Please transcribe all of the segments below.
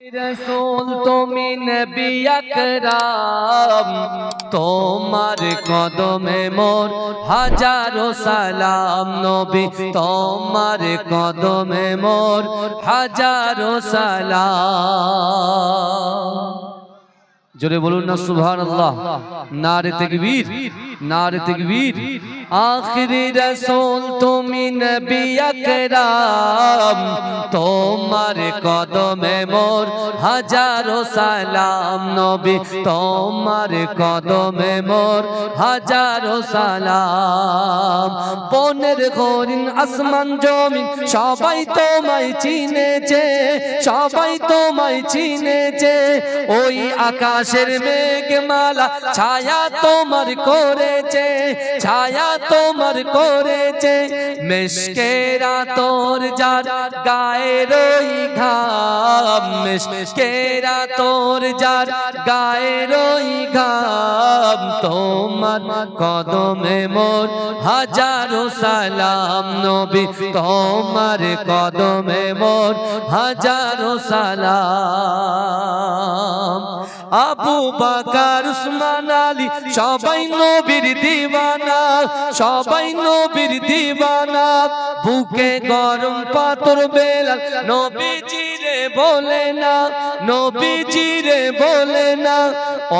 রসূল তুমি নবী আকরাম, তোমার কদমে মোর হাজারো সালাম। নবী তোমার কদমে মোর হাজারো সালাম। জোরে বলুন না সুবহানাল্লাহ। নারে তাকবীর, নারে তাকবীর। আখিরি রসূল তুমি নবী আকরাম, তোমার কদমে মোর হাজারো সালাম। নবী তোমার কদমে মোর হাজারো সালাম। বনের হরিণ আসমান জমিন সবাই তোমায় চিনেছে, সবাই তোমায় চিনেছে। ওই আকাশের মেঘমালা ছায়া তোমার করেছে, ছায়া তোমার করেছে। মিশকেরা তোর যার গায়ের ওই ঘাম, মিশকেরা তোর যার গায়ের ওই ঘাম। তোমার কদমে মোর হাজারো সালাম। নবী তোমার কদমে মোর হাজারো সালাম। আবু বকর উসমান আলী সবাই নবীর দিওয়ানা, সবাই নবীর দিওয়ানা। বুকে গরম পাথর বেলাল নবীজিরে বলে না, নবীজিরে বলে না।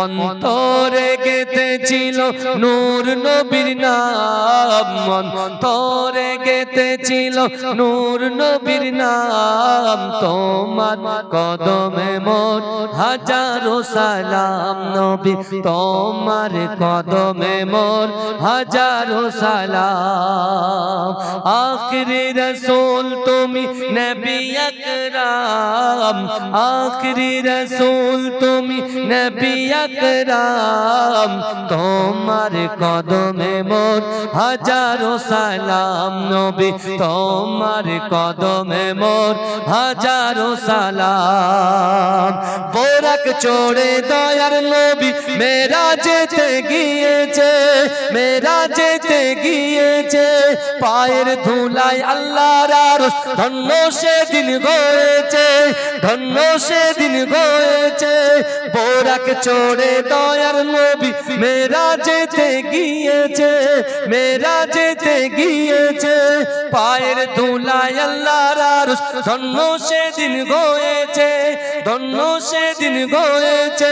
অন্তরে গেঁথেছিল নূর নবীর নাম, অন্তরে গেঁথেছিল নূর নবীর নাম। তোমার কদমে মোর হাজারো সালাম। নবী তোমার কদমে মোর হাজারো সালাম। আখিরি রসূল তুমি নবী আকরাম, আখিরি রসূল তুমি নবী আকরাম। তোমার কদমে মোর হাজারো সালাম। নবী তোমার কদমে মোর হাজারো সালাম। বোরাক চড়ে দয়ার নবী মেরাজেতে গিয়েছে, মেরাজেতে গিয়েছে। পায়ের ধুলায় আল্লাহর আরশ ধন্য সেদিন হয়েছে, ধন্য সেদিন হয়েছে। বোরাক চড়ে দয়ার নবী মেরাজেতে গিয়েছে, মেরাজেতে গিয়েছে। পায়ের ধুলায় আল্লাহর আরশ ধন্য সেদিন হয়েছে, ধন্য সেদিন হয়েছে।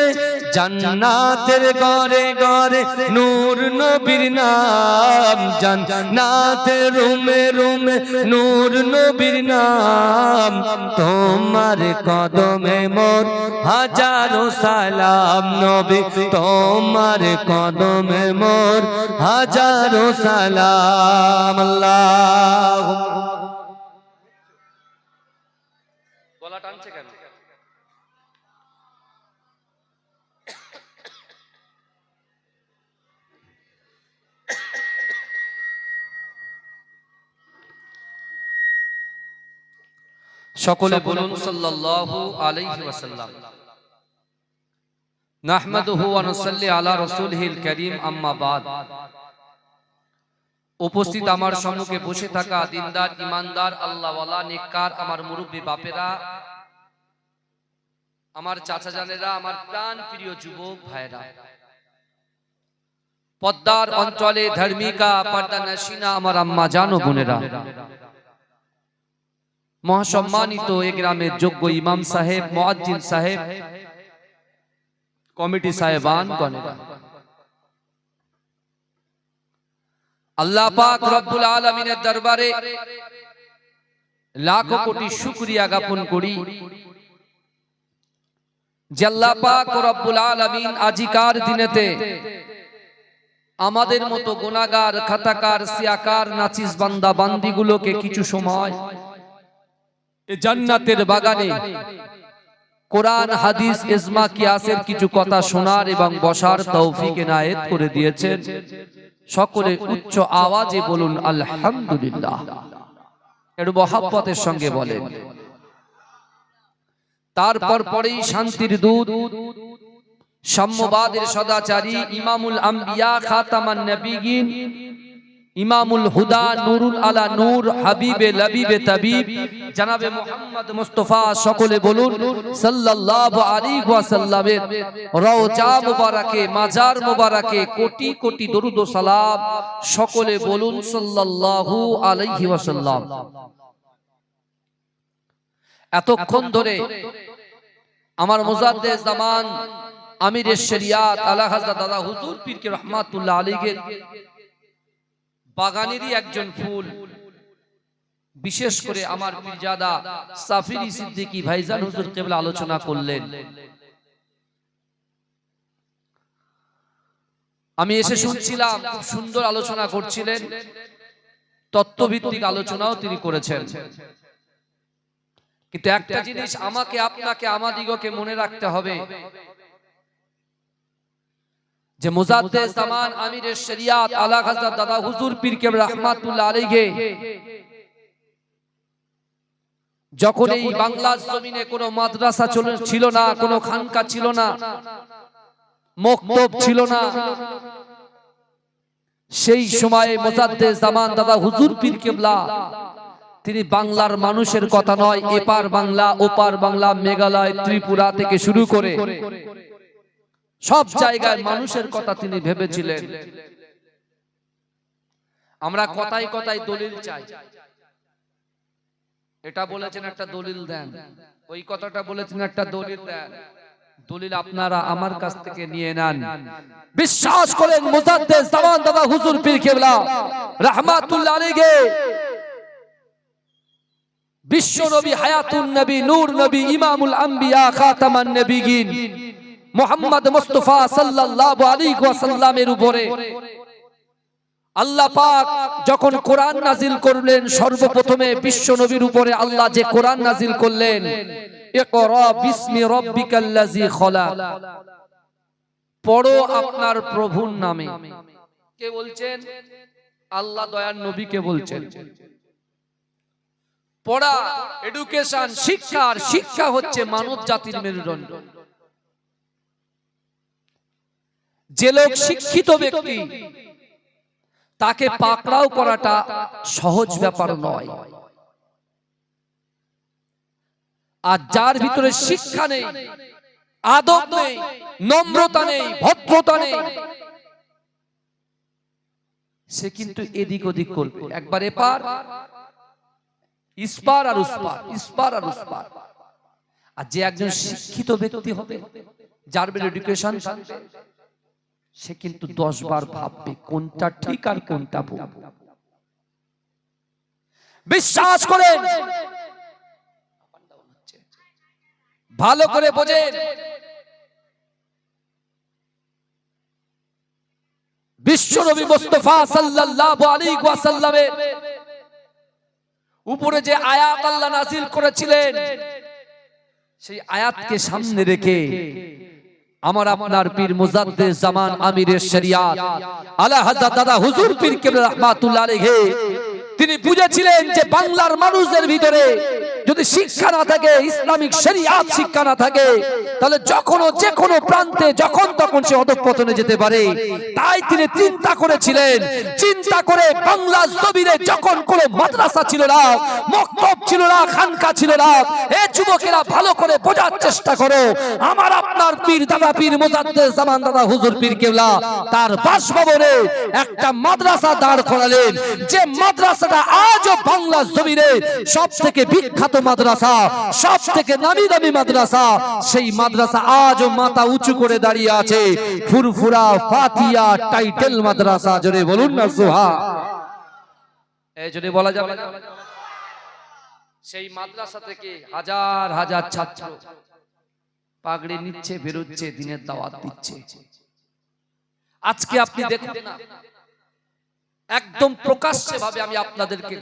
জান্নাতের ঘরে ঘরে নূর নবীর নাম, জান্নাতের রুমে রুমে নূর নবীর নাম। তোমার কদমে মোর হাজারো সালাম। নবী তোমার কদমে মোর হাজারো সালাম। আল্লাহ গলা টানছে কেন? সকলে বলুন সাল্লাল্লাহু আলাইহি ওয়াসাল্লাম। নাহমাদুহু ওয়া নুসাল্লি আলা রাসূলিহিল কারীম, আম্মা বাদ। উপস্থিত আমার সম্মুখে বসে থাকা দিনদার, ইমানদার, আল্লাহওয়ালা, নেককার আমার মুরব্বী বাপেরা, আমার চাচা জানেরা, আমার প্রাণ প্রিয় যুবক ভাইরা, পদ্মার অঞ্চলে ধার্মিকা পর্দা নশিনা আমার আম্মা জান ও বোনেরা, মহাসম্মানিত এ গ্রামের যোগ্য ইমাম সাহেব, মুয়াজ্জিন সাহেব, কমিটি সাহেবান গণেরা, আল্লাহ পাক রব্বুল আলামিনের দরবারে লাখো কোটি শুকরিয়া জ্ঞাপন করি যে আল্লাহ পাক রব্বুল আলামিন আজিকার দিনেতে আমাদের মতো গুনাহগার, খাতাকার, সিয়াকার, নাচিস বান্দা বান্দিগুলোকে কিছু সময় এই জান্নাতের বাগানে কোরআন, হাদিস, ইজমা, কিয়াসের কিছু কথা শোনার এবং বসার তৌফিক এনায়েত করে দিয়েছেন। সকলে উচ্চ আওয়াজে বলুন আলহামদুলিল্লাহ। একটু মহব্বতের সঙ্গে বলেন। তারপর পরেই শান্তির দূত, সাম্যবাদের সদাচারী, ইমামুল আম্বিয়া, খাতামান নবিয়িন, ইমামুল হুদা নূরুল আলা নূর হাবিবে লবিবে তাবিব জনাবে মুহাম্মদ মুস্তাফা সকলে বলুন সাল্লাল্লাহু আলাইহি ওয়াসাল্লামের রওজা মুবারকে মাজার মুবারকে কোটি কোটি দরুদ ও সালাম সকলে বলুন সাল্লাল্লাহু আলাইহি ওয়াসাল্লাম। এতক্ষণ ধরে আমার মুজাদ্দেদ জামান আমিরে শরিয়াত আলা হযরত দাদা হুজুর পীর কে রহমাতুল্লাহ আলাইহি বাগানেরই একজন ফুল, বিশেষ করে আমার পীরজাদা সাফিরি সিদ্দিকী ভাইজান হুজুর কেবলা আলোচনা করলেন। আমি এসে শুনছিলাম, খুব সুন্দর আলোচনা করছিলেন, তত্ত্বভিত্তিক আলোচনাও তিনি করেছেন। কিন্তু একটা জিনিস আমাকে আপনাকে আমাদিগকে মনে রাখতে হবে যে মুজাদ্দেদ জামান আমিরে শরিয়াত আলা হযরত দাদা হুজুর পীর কেবলা রহমাতুল্লাহ আলাইহি যখন এই বাংলার জমিনে কোনো মাদ্রাসা ছিল না, কোনো খানকা ছিল না, মক্তব ছিল না, সেই সময়ে মুজাদ্দেদ জামান দাদা হুজুর পীর কেবলা তিনি বাংলার মানুষের কথা নয়, এপার বাংলা ওপার বাংলা মেঘালয় ত্রিপুরা থেকে শুরু করে সব জায়গায় মানুষের কথা তিনি ভেবেছিলেন। আমরা কথায় কথায় দলিল চাই, এটা বলেছেন একটা দলিল দেন, ওই কথাটা বলেছেন একটা দলিল দেন। দলিল আপনারা আমার কাছ থেকে নিয়ে নেন। বিশ্বাস করেন মুজাদ্দেদ জামান দাদা হুজুর পীর কেবলা রাহমাতুল্লাহ আলাইহি বিশ্ব নবী, হায়াতুন নবী, নূর নবী, ইমামুল আম্বিয়া, খাতামান নবিয়িন মুহাম্মদ মুস্তাফা সাল্লাল্লাহু আলাইহি ওয়াসাল্লামের উপরে আল্লাহ পাক যখন কোরআন নাজিল করলেন, সর্বপ্রথমে বিশ্ব নবীর উপরে আল্লাহ যে কোরআন নাজিল করলেন, ইকরা বিসমি রাব্বিকাল্লাযী খলাক, পড়ো আপনার প্রভুর নামে। কে বলছেন? আল্লাহ দয়ার নবীকে বলছেন। পড়া, এডুকেশন, শিক্ষার শিক্ষা হচ্ছে মানব জাতির মেরুদণ্ড। যে লোক শিক্ষিত ব্যক্তি তাকে পাকড়াও করাটা সহজ ব্যাপার নয়। আর যার ভিতরে শিক্ষা নেই, আদব নেই, নম্রতা নেই, ভদ্রতা নেই, সে কিন্তু এদিক ওদিক করবে, একবার এপার ইসপার আর উসপার, ইসপার আর উসপার। আর যে একজন শিক্ষিত ব্যক্তি হবে, যার এডুকেশন থাকবে, সে কিন্তু 10 বার ভাববে কোনটা ঠিক আর কোনটা ভুল। বিশ্বাস করেন, ভালো করে বোঝেন, বিশ্ব নবী মুস্তাফা সাল্লাল্লাহু আলাইহি ওয়াসাল্লামের উপরে যে আয়াত আল্লাহ নাযিল করেছিলেন, সেই আয়াতকে সামনে রেখে আমার আপনার পীর মুজাদ্দেদ জামান আমিরে শরিয়াত আলা হযরত দাদা হুজুর পীর কেবলা রহমাতুল্লাহ আলাইহি তিনি বুঝেছিলেন যে বাংলার মানুষদের ভিতরে যদি শিক্ষা না থাকে, ইসলামিক শরিয়াত শিক্ষা না থাকে, তাহলে যখন যে কোনো প্রান্তে যখন তখন সে অধঃপতনে যেতে পারে। তাই তিনি চিন্তা করেছিলেন, চিন্তা করে বাংলার জমিনে যখন কোনো মাদ্রাসা ছিল না, মক্তব ছিল না, খানকা ছিল না, এই যুবকেরা ভালো করে বোঝার চেষ্টা করো, আমার আপনার পীর দাদা পীর মুজাদ্দেদ জামান দাদা হুজুর পীর কেবলা তার বাসভবনে একটা মাদ্রাসা দাঁড় করালেন, যে মাদ্রাসাটা আজও বাংলার জমিনে সবথেকে বিখ্যাত মাদ্রাসা, সব থেকে নামি দামি মাদ্রাসা। সেই মাদ্রাসা আজও মাথা উঁচু করে দাঁড়িয়ে আছে, ফুরফুরা ফাতিয়া টাইটেল মাদ্রাসা। জোরে বলুন না সুবহান। এই জন্য বলা যাবে না, সেই মাদ্রাসা থেকে হাজার হাজার ছাত্র পাগড়ি নিচ্ছে, বেরোচ্ছে, দিনের দাওয়াত দিচ্ছে। আজকে আপনি দেখুন না, একদম প্রকাশ্যে ভাবে আমি আপনাদেরকে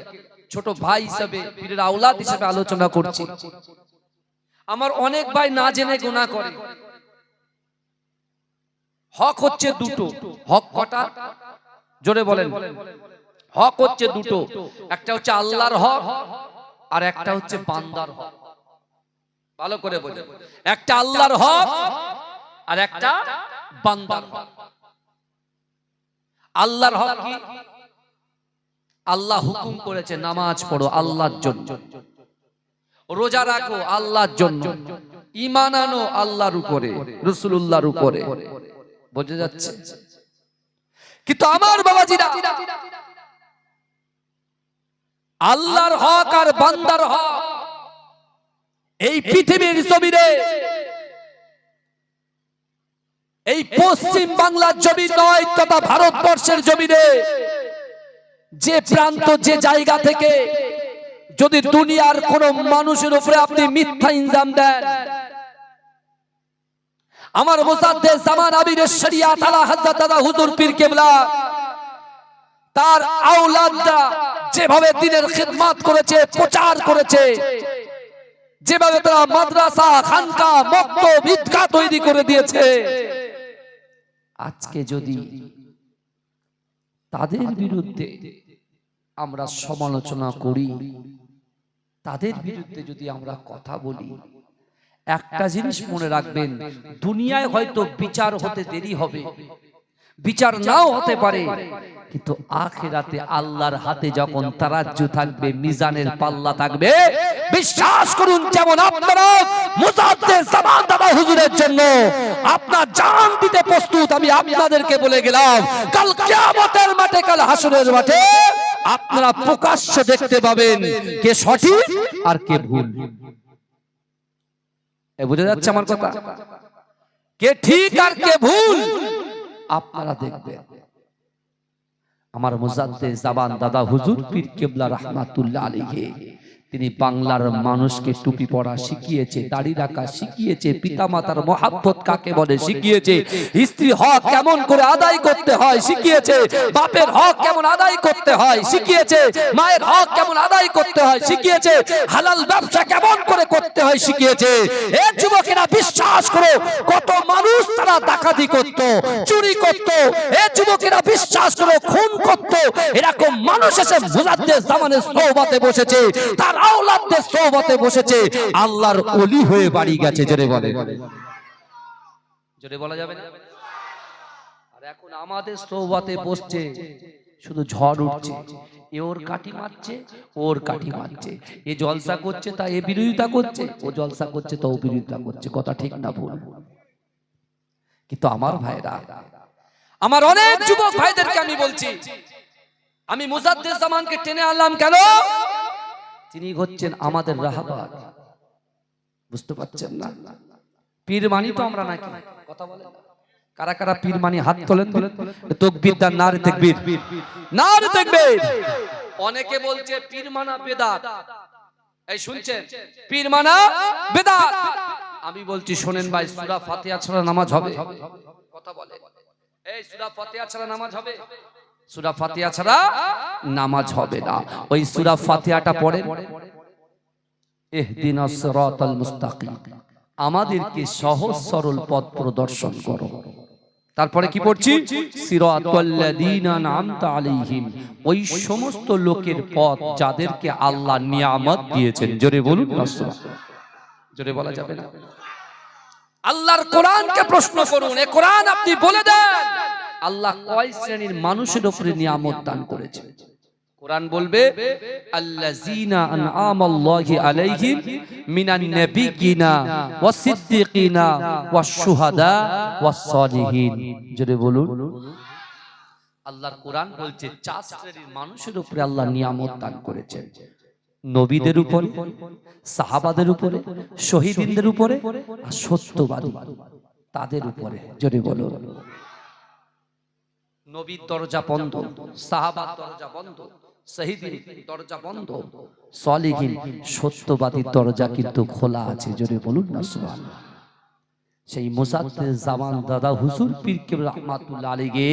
ছোট ভাই হিসেবে, পীরের আওলাদ হিসেবে আলোচনা করছি। আমার অনেক ভাই না জেনে গুনাহ করে। হক হচ্ছে দুটো। হক কটা? জোরে বলেন। হক হচ্ছে দুটো, একটা হচ্ছে আল্লাহর হক আর একটা হচ্ছে বান্দার হক। ভালো করে বলেন, একটা আল্লাহর হক আর একটা বান্দার হক। আল্লাহর হক কি? আল্লাহ হুকুম করেছে নামাজ পড়ো আল্লাহর জন্য, রোজা রাখো আল্লাহর জন্য, ঈমান আনো আল্লাহর উপরে, রাসূলুল্লাহর উপরে। বোঝা যাচ্ছে? কিন্তু আমার বাবাজিরা, আল্লাহর হক আর বান্দার হক এই পৃথিবীর জমিনে, এই পশ্চিম বাংলার জমিন নয় তথা ভারতবর্ষের জমিনে যে প্রান্ত যে জায়গা থেকে যদি দুনিয়ার কোন মানুষের উপরে আপনি মিথ্যা ইলজাম দেন, আমার মুজাদ্দেদ জামান আমির শরিয়াত আলা হযরত দাদা হুজুর পীর কেবলা তার আওলাদরা যেভাবে দ্বীনের খিদমত করেছে, প্রচার করেছে, যেভাবে তারা মাদ্রাসা, খানকা, মক্তব, ঈদগাহ তৈরি করে দিয়েছে, আজকে যদি তাদের বিরুদ্ধে আমরা সমালোচনা করি, তাদের বিরুদ্ধে যদি আমরা কথা বলি, একটা জিনিস মনে রাখবেন, দুনিয়ায় হয়তো বিচার হতে দেরি হবে, বিচার নাও হতে পারে, কিন্তু আখিরাতে আল্লাহর হাতে যখন তারাজ্জু থাকবে, মিজানের পাল্লা থাকবে, বিশ্বাস করুন যেমন আপনারা মুজাদ্দেদ জামান দাদা হুজুরের জন্য আপনার জান দিতে প্রস্তুত, আমি আপনাদেরকে বলে গেলাম, কাল কিয়ামতের মাঠে, কাল হাসরের মাঠে আপনারা প্রকাশ্যে দেখতে পাবেন কে সঠিক আর কে ভুল। বুঝা যাচ্ছে আমার কথা? কে ঠিক আর কে ভুল আপনারা দেখবেন। আমার মুজাদ্দেদ জামান দাদা হুজুর পীর কেবলা রাহমাতুল্লাহ আলাইহি তিনি বাংলার মানুষকে টুপি পরা শিখিয়েছে, দাড়ি রাখা শিখিয়েছে, পিতামাতার মহব্বত কাকে বলে শিখিয়েছে, স্ত্রী হক কেমন করে আদায় করতে হয় শিখিয়েছে, বাপের হক কেমন আদায় করতে হয় শিখিয়েছে, মায়ের হক কেমন আদায় করতে হয় শিখিয়েছে, হালাল ব্যবসা কেমন করে করতে হয় শিখিয়েছে। এ যুবকেরা বিশ্বাস করো, কত মানুষ তারা ডাকাতি করত, চুরি করত, এ যুবকেরা বিশ্বাস করো খুন করত, এরকম মানুষ এসে মুজাদ্দেদ জামানের সোহবতে বসেছে, তার আওলাদদের সোহবতে বসেছে, আল্লাহর ওলি হয়ে বাড়ি গেছে। জোরে বলে, জোরে বলা যাবে না? আর এখন আমাদের সোহবতে বসছে, শুধু ঝড় উঠছে, এ ওর কাঠি মারছে, ওর কাঠি মারছে, এ জলসা করছে তা এ বিরোধিতা করছে, ও জলসা করছে তা ও বিরোধিতা করছে। কথা ঠিক না ভুল? কিন্তু আমার ভাইরা, আমার অনেক যুবক ভাইদেরকে আমি বলছি, আমি মুজাদ্দেদ জামানকে টেনে আনলাম কেন? তিনি হচ্ছেন আমাদের রাহবার। বুঝতে পারছেন না? পীর মানি তো আমরা নাকি? কথা বলেন, কারা কারা পীর মানি হাত তোলেন, তাকবীর দান, নারে তাকবীর, নারে তাকবীর। অনেকে বলছে পীর মানা বেদাত। এই শুনছেন? পীর মানা বেদাত। আমি বলছি শোনেন ভাই, সূরা ফাতিহা ছাড়া নামাজ হবে? কথা বলে, এই সূরা ফাতিহা ছাড়া নামাজ হবে? সূরা ফাতিহা ছাড়া নামাজ হবে না। ওই সূরা ফাতিহাটা পড়েন, ইহদিনাস সিরাতাল মুস্তাকিম, আমাদেরকে সহজ সরল পথ প্রদর্শন করো। তারপরে কি পড়ছি? সিরাতাল্লাযীনা আন'আমতা আলাইহিম, ওই সমস্ত লোকের পথ যাদেরকে আল্লাহ নিয়ামত দিয়েছেন। জোরে বলুন রাসূলুল্লাহ। জোরে বলা যাবে না? আল্লাহর কোরআনকে প্রশ্ন করুন, এই কোরআন আপনি বলে দেন আল্লাহ কয় শ্রেণীর মানুষের উপরে নিয়ামত দান করেছে। কোরআন বলবে আল্লাযীনা আন'আমাল্লাহু আলাইহিম মিনান নাবিয়্যিনা ওয়াস সিদ্দিকিনা ওয়াস শুহাদা ওয়াস সালিহিন। জোরে বলুন। আল্লাহর কোরআন বলছে চার শ্রেণীর মানুষের উপরে আল্লাহ নিয়ামত দান করেছেন। নবীদের উপরে, সাহাবাদের উপরে, শহীদদের উপরে, আর সত্যবাদী তাদের উপরে। জোরে বলুন। নবীর দরজা বন্ধ, সাহাবার দরজা বন্ধ, শহীদের দরজা বন্ধ, সালিহিন সত্যবাদীর দরজা কিন্তু খোলা আছে। জোরে বলুন না সুবহানাল্লাহ। সেই মুজাদ্দেদ জামান দাদা হুজুর পীর কেবলা রাহমাতুল্লাহ আলাইহি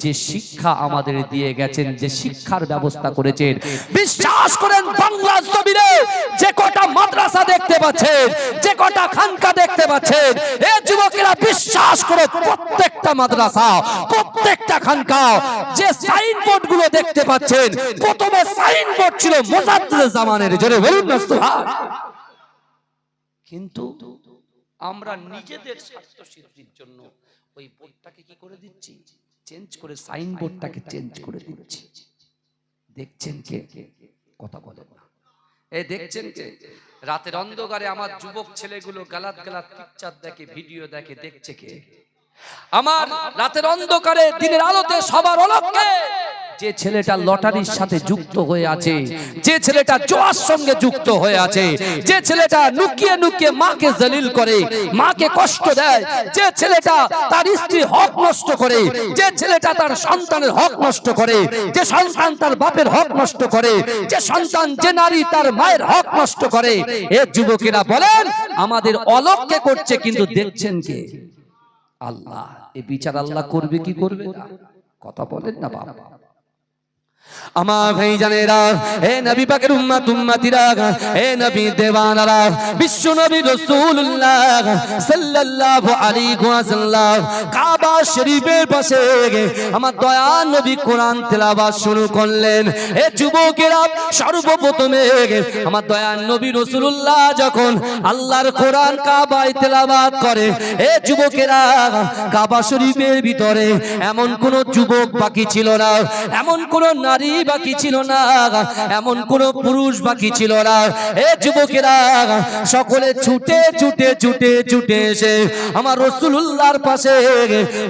যে শিক্ষা আমাদের দিয়ে গেছেন, যে শিক্ষার ব্যবস্থা করেছেন, বিশ্বাস করেন বাংলার জমিনে যে কটা মাদ্রাসা দেখতে পাচ্ছেন, যে কটা খানকা দেখতে পাচ্ছেন, এই যুবকেরা বিশ্বাস করো প্রত্যেকটা মাদ্রাসা, প্রত্যেকটা খানকা যে সাইনবোর্ড গুলো দেখতে পাচ্ছেন, প্রথমে সাইনবোর্ড ছিল মুজাদ্দেদ জামানের। জোরে বলুন না সুবহানাল্লাহ। কিন্তু আমরা নিজেদের স্বার্থ সিদ্ধির জন্য ওই বোর্ডটাকে কি করে দিচ্ছি? চেঞ্জ করে, সাইনবোর্ডটাকে চেঞ্জ করে দিচ্ছি। দেখছেন কে? কথা বলেন না। এই দেখছেন কে? রাতের অন্ধকারে আমার যুবক ছেলেগুলো গালাত গালাত পিকচার দেখে, ভিডিও দেখে, দেখছে কে? আমার রাতের অন্ধকারে দিনের আলোতে সবার অলক্ষ্যে যে ছেলেটা লটারির সাথে যুক্ত হয়ে আছে, যে ছেলেটা জোয়ার সঙ্গে যুক্ত হয়ে আছে, যে ছেলেটা লুকিয়ে লুকিয়ে মাকে জলিল করে, মাকে কষ্ট দেয়, যে ছেলেটা তার স্ত্রীর হক নষ্ট করে, যে ছেলেটা তার সন্তানের হক নষ্ট করে, যে সন্তান তার বাপের হক নষ্ট করে, যে সন্তান যে নারী তার মায়ের হক নষ্ট করে, এ যুবকেরা বলেন আমাদের অলক্ষ্যে করছে, কিন্তু দেখছেন কে? আল্লাহ। এই বিচার আল্লাহ করবে কি করবে না? কথা বলেন না বাবা। আমার ভাইজানেরা, হে নবী পাকের উম্মত উম্মতিরা, হে নবী দেওয়ানারা, বিশ্ব নবী রাসূলুল্লাহ সাল্লাল্লাহু আলাইহি ওয়াসাল্লাম কাবা শরীফের পাশে আমার দয়ার নবী কোরআন তেলাওয়াত শুরু করলেন। হে যুবকেরা, সর্বপ্রথমে আমার দয়ার নবী রাসূলুল্লাহ যখন আল্লাহর কোরআন কাবায় তেলাওয়াত করে, হে যুবকেরা, কাবা শরীফের ভিতরে এমন কোন যুবক বাকি ছিল না, এমন কোন নারী বাকি ছিল না, এমন কোন পুরুষ বাকি ছিল না। এ যুবকেরা সকলে ছুটে ছুটে ছুটে ছুটে এসে আমার রাসূলুল্লাহর পাশে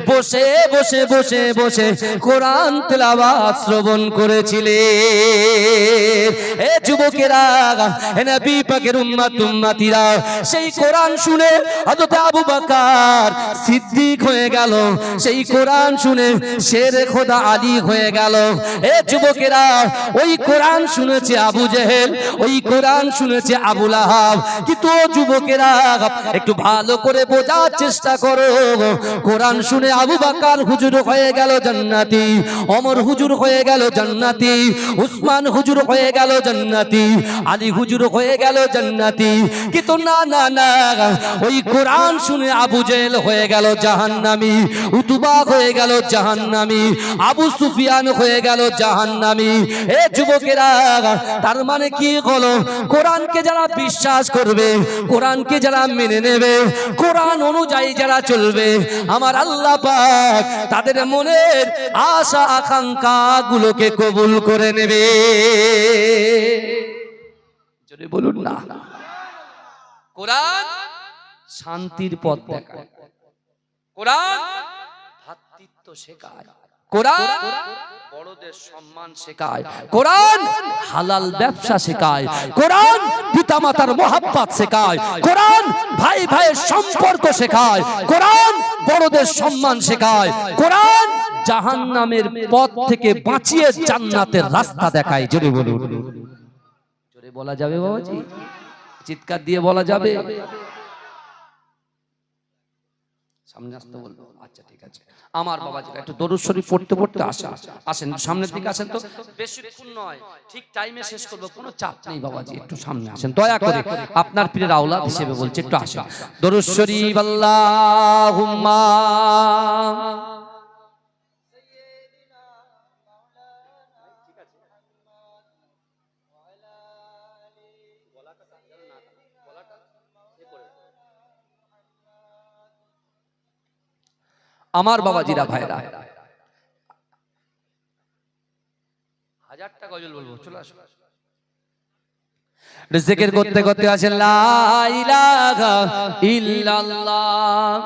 বসে বসে বসে বসে কোরআন তেলাওয়াত শ্রবণ করেছিলেন। এ যুবকেরা, হে নবী পাকের উম্মত উম্মতিরা, সেই কোরআন শুনে হযরত আবু বকর সিদ্দিক হয়ে গেল, সেই কোরআন শুনে শেরে খোদা আলী হয়ে গেল। এ যুবকেরা, ওই কোরআন শুনেছে আবু জেহেল, ওই কোরআন শুনেছে আবু লাহাব, কিন্তু যুবকেরা একটু ভালো করে বোঝার চেষ্টা করো। কোরআন শুনে আবু বকর হুজুর হয়ে গেল জান্নাতি, ওমর হুজুর হয়ে গেল জান্নাতি, উসমান হুজুর হয়ে গেল জান্নাতি, আলী হুজুর হয়ে গেল জান্নাতি, কিন্তু না না না, ওই কোরআন শুনে আবু জেহেল হয়ে গেল জাহান্নামী, উতবা হয়ে গেল জাহান্নামী, আবু সুফিয়ান হয়ে গেল জাহান্নামী। এ যুবকেরা, তার মানে কি হলো? কোরআনকে যারা বিশ্বাস করবে, কোরআনকে যারা মেনে নেবে, কোরআন অনুযায়ী যারা চলবে, আমার আল্লাহ পাক তাদের মনের আশা আকাঙ্ক্ষা গুলোকে কবুল করে নেবে। জোরে বলুন না। কোরআন শান্তির পথ দেখায়, কোরআন ভ্রাতৃত্ব শেখায়, কোরআন বড়দের সম্মান শেখায়, কোরআন হালাল ব্যবসা শেখায়, কোরআন পিতামাতার মহব্বত শেখায়, কোরআন ভাই ভাইয়ের সম্পর্ক শেখায়, কোরআন বড়দের সম্মান শেখায়, কোরআন জাহান্নামের পথ থেকে বাঁচিয়ে জান্নাতের রাস্তা দেখায়। জোরে বলুন। জোরে বলা যাবে বাবাজি? চিৎকার দিয়ে বলা যাবে? সামনে আসতে বলবো? আচ্ছা ঠিক আছে। আমার বাবাজি একটু দরুদ শরীফ পড়তে পড়তে আসেন, সামনের দিকে আসেন তো, বেশিক্ষণ নয়, ঠিক টাইমে শেষ করব, কোনো চাপ নেই বাবাজি, একটু সামনে আসেন দয়া করে, আপনার পীরের আওলাদ হিসেবে বলছি, একটু আসেন। দরুদ শরীফ আল্লাহুম্মা আমার বাবাজিরা ভাইরা, 1000টা গজল বলবো, চলে আসো। জিকির করতে করতে আছেন লা ইলাহা ইল্লাল্লাহ,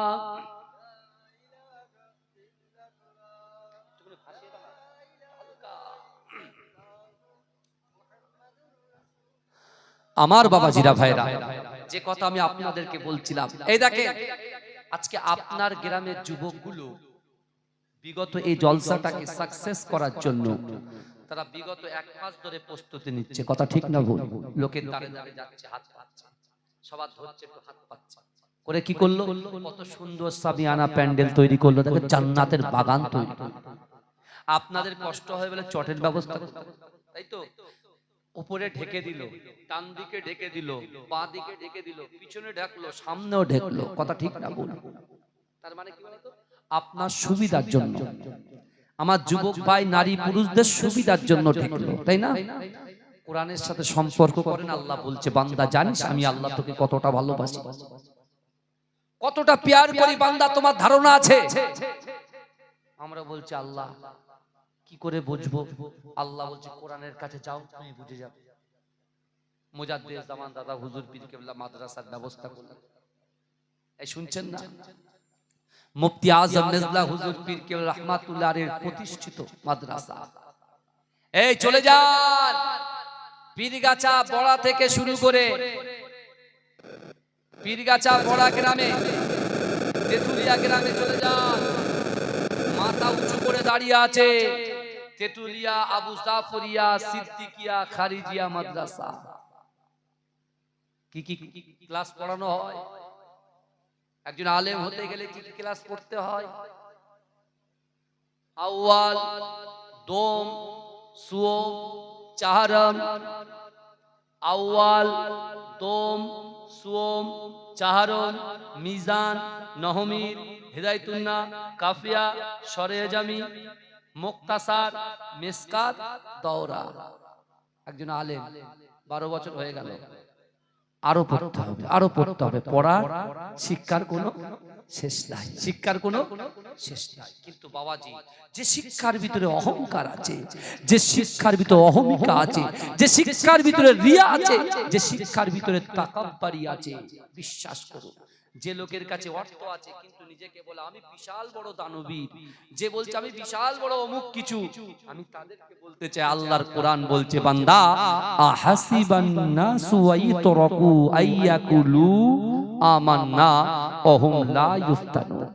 আমার বাবাজিরা ভাইরা, যে কথা আমি আপনাদেরকে বলছিলাম, এই দেখেন আজকে আপনার গ্রামের যুবকগুলো বিগত এই জলসাটাকে সাকসেস করার জন্য তারা বিগত 1 মাস ধরে প্রস্তুতি নিচ্ছে। কথা ঠিক না ভুল? লোকের দাঁড়ে দাঁড়ে যাচ্ছে, হাত পাচ্ছে, সবার ধরছে, একটু হাত পাচ্ছে করে কি করলো? কত সুন্দর সাবিয়ানা প্যান্ডেল তৈরি করলো, দেখে জান্নাতের বাগান তৈরি করলো। আপনাদের কষ্ট হয় বলে চটের ব্যবস্থা করতে, তাই তো? উপরে ঢেকে দিল, ডান দিকে ঢেকে দিল, বাঁ দিকে ঢেকে দিল, পিছনে ঢাকলো, সামনেও ঢেকলো। কথা ঠিক না ভুল? তার মানে কি বলতো? আপনার সুবিধার জন্য, আমার যুবক ভাই নারী পুরুষদের সুবিধার জন্য ঢেকলো, তাই না? কোরআনের সাথে সম্পর্ক করেন, আল্লাহ বলছে বান্দা জানিস আমি আল্লাহ তোকে কতটা ভালোবাসি, কতটা প্যার করি বান্দা, তোমার ধারণা আছে? আমরা বলছি আল্লাহ কি কি করে বুঝবো? আল্লাহ বলছে কোরআনের কাছে যাও, তুমি বুঝে যাবে। মুজাদ্দিদ জামান দাদা হুজুর পীর কেবলা মাদ্রাসার ব্যবস্থা করলেন। এই শুনছেন না? মুফতি আজম নেজলা হুজুর পীর কেবলা রাহমাতুল্লাহ আলাইহির প্রতিষ্ঠিত মাদ্রাসা। এই চলে যান পীরগাছা বড়া থেকে শুরু করে পীরগাছা বড়া গ্রামে, তেতুলিয়া গ্রামে চলে যান। মাথা উঁচু করে দাঁড়িয়ে আছে তেতুলিয়া আবু জাফরিয়া সিদ্দিকিয়া খারিজিয়া মাদ্রাসা। কি কি ক্লাস পড়ানো হয়? একজন আলেম হতে গেলে কি কি ক্লাস পড়তে হয়? আউয়াল, দোম, সুওম, চাহারম। আউয়াল, দোম, সুওম, চাহারম, মিজান, নহমির, হিদায়াতুন্না, কাফিয়া, শরে-জামি, মুক্তাসার, মিসকাত, দৌরা। একজন আলেম 12 বছর হয়ে গেল, আরো পড়তে হবে, আরো পড়তে হবে। পড়ার শিক্ষার কোনো শেষ নাই, শিক্ষার কোনো শেষ নাই। কিন্তু বাবাজি, যে শিক্ষার ভিতরে অহংকার আছে, যে শিক্ষার ভিতরে অহমিকা আছে, যে শিক্ষার ভিতরে রিয়া আছে, যে শিক্ষার ভিতরে তাকাব্বুরি আছে, বিশ্বাস করুন, যে লোকের কাছে অর্থ আছে কিন্তু নিজেকে বলে আমি বিশাল বড় দানবীর, যে বলছে আমি বিশাল বড় অমুক কিছু, আমি তাদেরকে বলতে চাই আল্লাহর কোরআন বলছে বান্দা আহাসিবান নাসু ওয়াইতরাকু আইয়াকুলু আমান্না ওহুম লা ইফতানুন।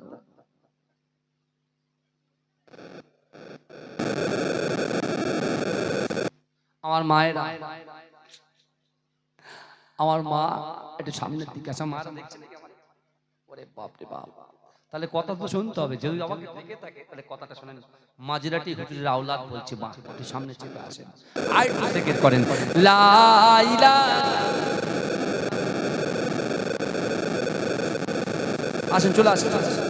আমার মায়েরা, আমার মা একটু সামনের দিকে আসা, মারা দেখছেন ওরে বাপ রে বাপ, তাহলে কথা তো শুনতে হবে। যদি আমাকে দেখে থাকে তাহলে কথাটা শুনেন। মাজিরাটি হুজুরের আওলাদ বলছে মা একটু সামনে চলে আসেন, আর একটু জিকির করেন লা ইলাহা। আসেন, চলে আসেন, চলে আসেন।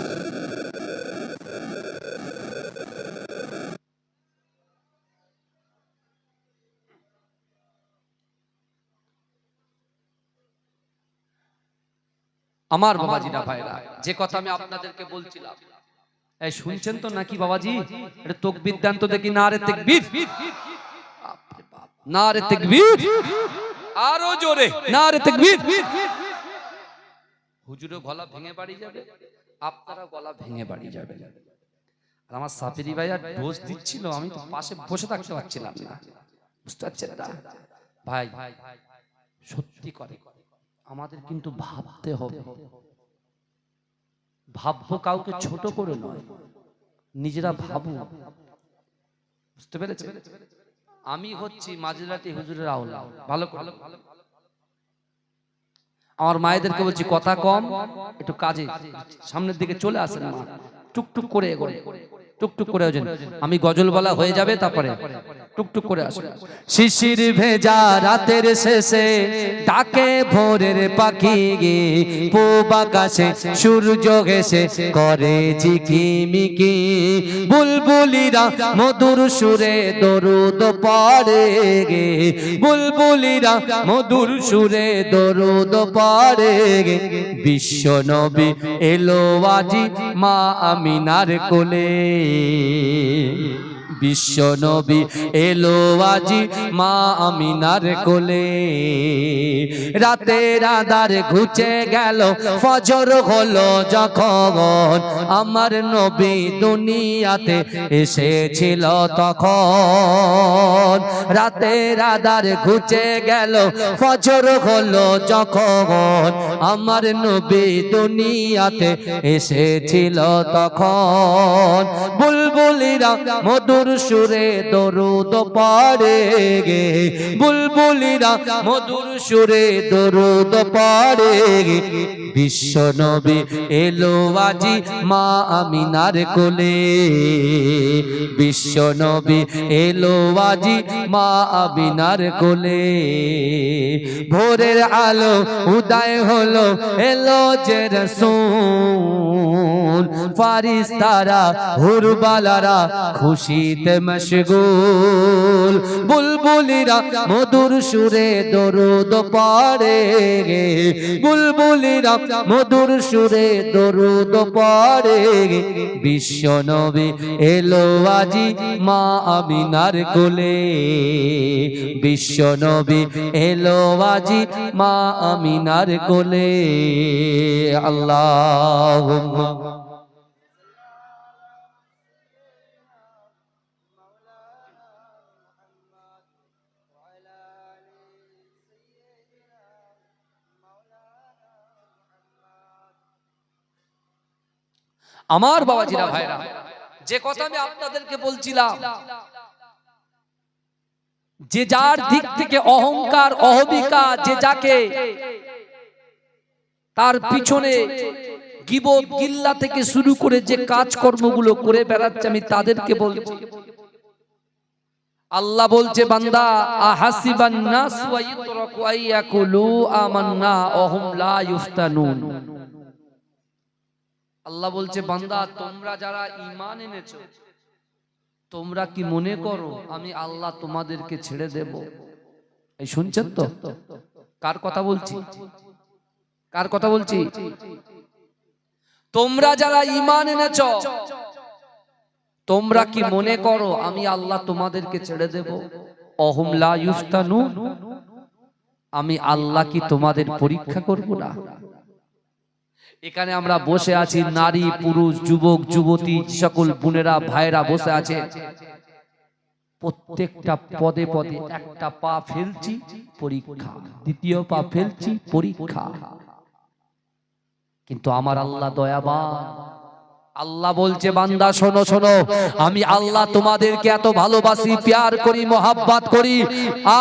আমার বাবাজিরা ভাইরা, যে কথা আমি আপনাদেরকে বলছিলাম, এই শুনছেন তো নাকি বাবাজি? এটা তাকবীর দেন তো দেখি, নারে তাকবীর, নারে তাকবীর, আরো জোরে নারে তাকবীর। হুজুরও গলা ভেঙে বাড়ি যাবে, আপনারা গলা ভেঙে বাড়ি যাবে। আর আমার সাফিরি ভাই আর ডোজ দিচ্ছিল, আমি তো পাশে বসে থাকতে পারছিলাম না, বুঝতে পারছেন না ভাই? সত্যি করে আমাদের কিন্তু ভাবতে হবে, ভাববো, কাউকে ছোট করে নয়, নিজেরা ভাবো, বুঝতে পেরেছেন? আমি হচ্ছি মাজিরাটি হুজুরের আওলাদ, ভালো করে। আমার মায়েদেরকে বলছি কথা কম, একটু কাজে সামনের দিকে চলে আসেন, মা টুকটুক করে এগোন, টুকটুক করে আসেন। আমি গজল বলা হয়ে যাবে, তারপরে টুকটুক করে আসেন। শিশির ভেজা রাতের শেষে ডাকে ভোরের পাখি গে, পূব আকাশে সূর্য ঘেঁষে করে ঝিকিমিকি, বুলবুলিরা মধুর সুরে দরুদ পড়ে গে, বুলবুলিরা মধুর সুরে দরুদ পড়ে গে। বিশ্ব নবী এলো আজি মা আমিনার কোলে, বিশ্ব নবী এলো আজি মা আমিনার কোলে। রাতের আঁধার ঘুচে গেল, ফজর হলো যখন, আমার নবী দুনিয়াতে এসেছিল তখন। রাতের আঁধার ঘুচে গেল, ফজর হলো যখন, আমার নবী দুনিয়াতে এসেছিল তখন। বুলবুলিরা মধুর সুরে দরুদ পড়ে গে, বুলবুলিরা মধুর সুরে দরুদ পড়ে গে। বিশ্ব নবী এলো আজি মা আমিনার কোলে, বিশ্ব নবী এলো আজি মা আমিনার কোলে। ভোরের আলো উদয় হলো, এলো যে রাসূল, ফারিস্তারা হুরবালারা খুশি গীতে মশগুল বুলবুলিরা মধুর সুরে দরুদ পড়ে বুলবুলিরা মধুর সুরে দরুদ পড়ে বিশ্ব নবী এলো আজি মা আমিনার কোলে বিশ্ব নবী এলো আজি মা আমিনার কোলে আল্লাহুম্মা আমার বাবাজিরা ভাইরা যে কথা আমি আপনাদেরকে বলছিলাম যে যার দিক থেকে অহংকার অহমিকা যে যাকে তার পিছনে গীবত গিল্লা থেকে শুরু করে যে কাজকর্মগুলো করে বেড়াচ্ছে আমি তাদেরকে বলছি আল্লাহ বলছে বান্দা আহাসিবান নাস ওয়া ইতরাকু আইয়াকুলু আমান্না ওহুম লা ইফতানুন আল্লাহ বলছে বান্দা তোমরা যারা ঈমান এনেছো তোমরা কি মনে করো আমি আল্লাহ তোমাদেরকে ছেড়ে দেব এই শুনছেন তো কার কথা বলছি কার কথা বলছি তোমরা যারা ঈমান এনেছো তোমরা কি মনে করো আমি আল্লাহ তোমাদেরকে ছেড়ে দেব ওহুম লা ইফতানুন আমি আল্লাহ কি তোমাদের পরীক্ষা করব না এখানে আমরা বসে আছি নারী পুরুষ যুবক যুবতী সকল বোনেরা ভাইরা বসে আছে প্রত্যেকটা পদে পদে একটা পা ফেলছি পরীক্ষা দ্বিতীয় পা ফেলছি পরীক্ষা কিন্তু আমার আল্লাহ দয়াবান আল্লাহ বলছে বান্দা শোনো শোনো আমি আল্লাহ তোমাদেরকে এত ভালোবাসি প্যার করি মোহাব্বত করি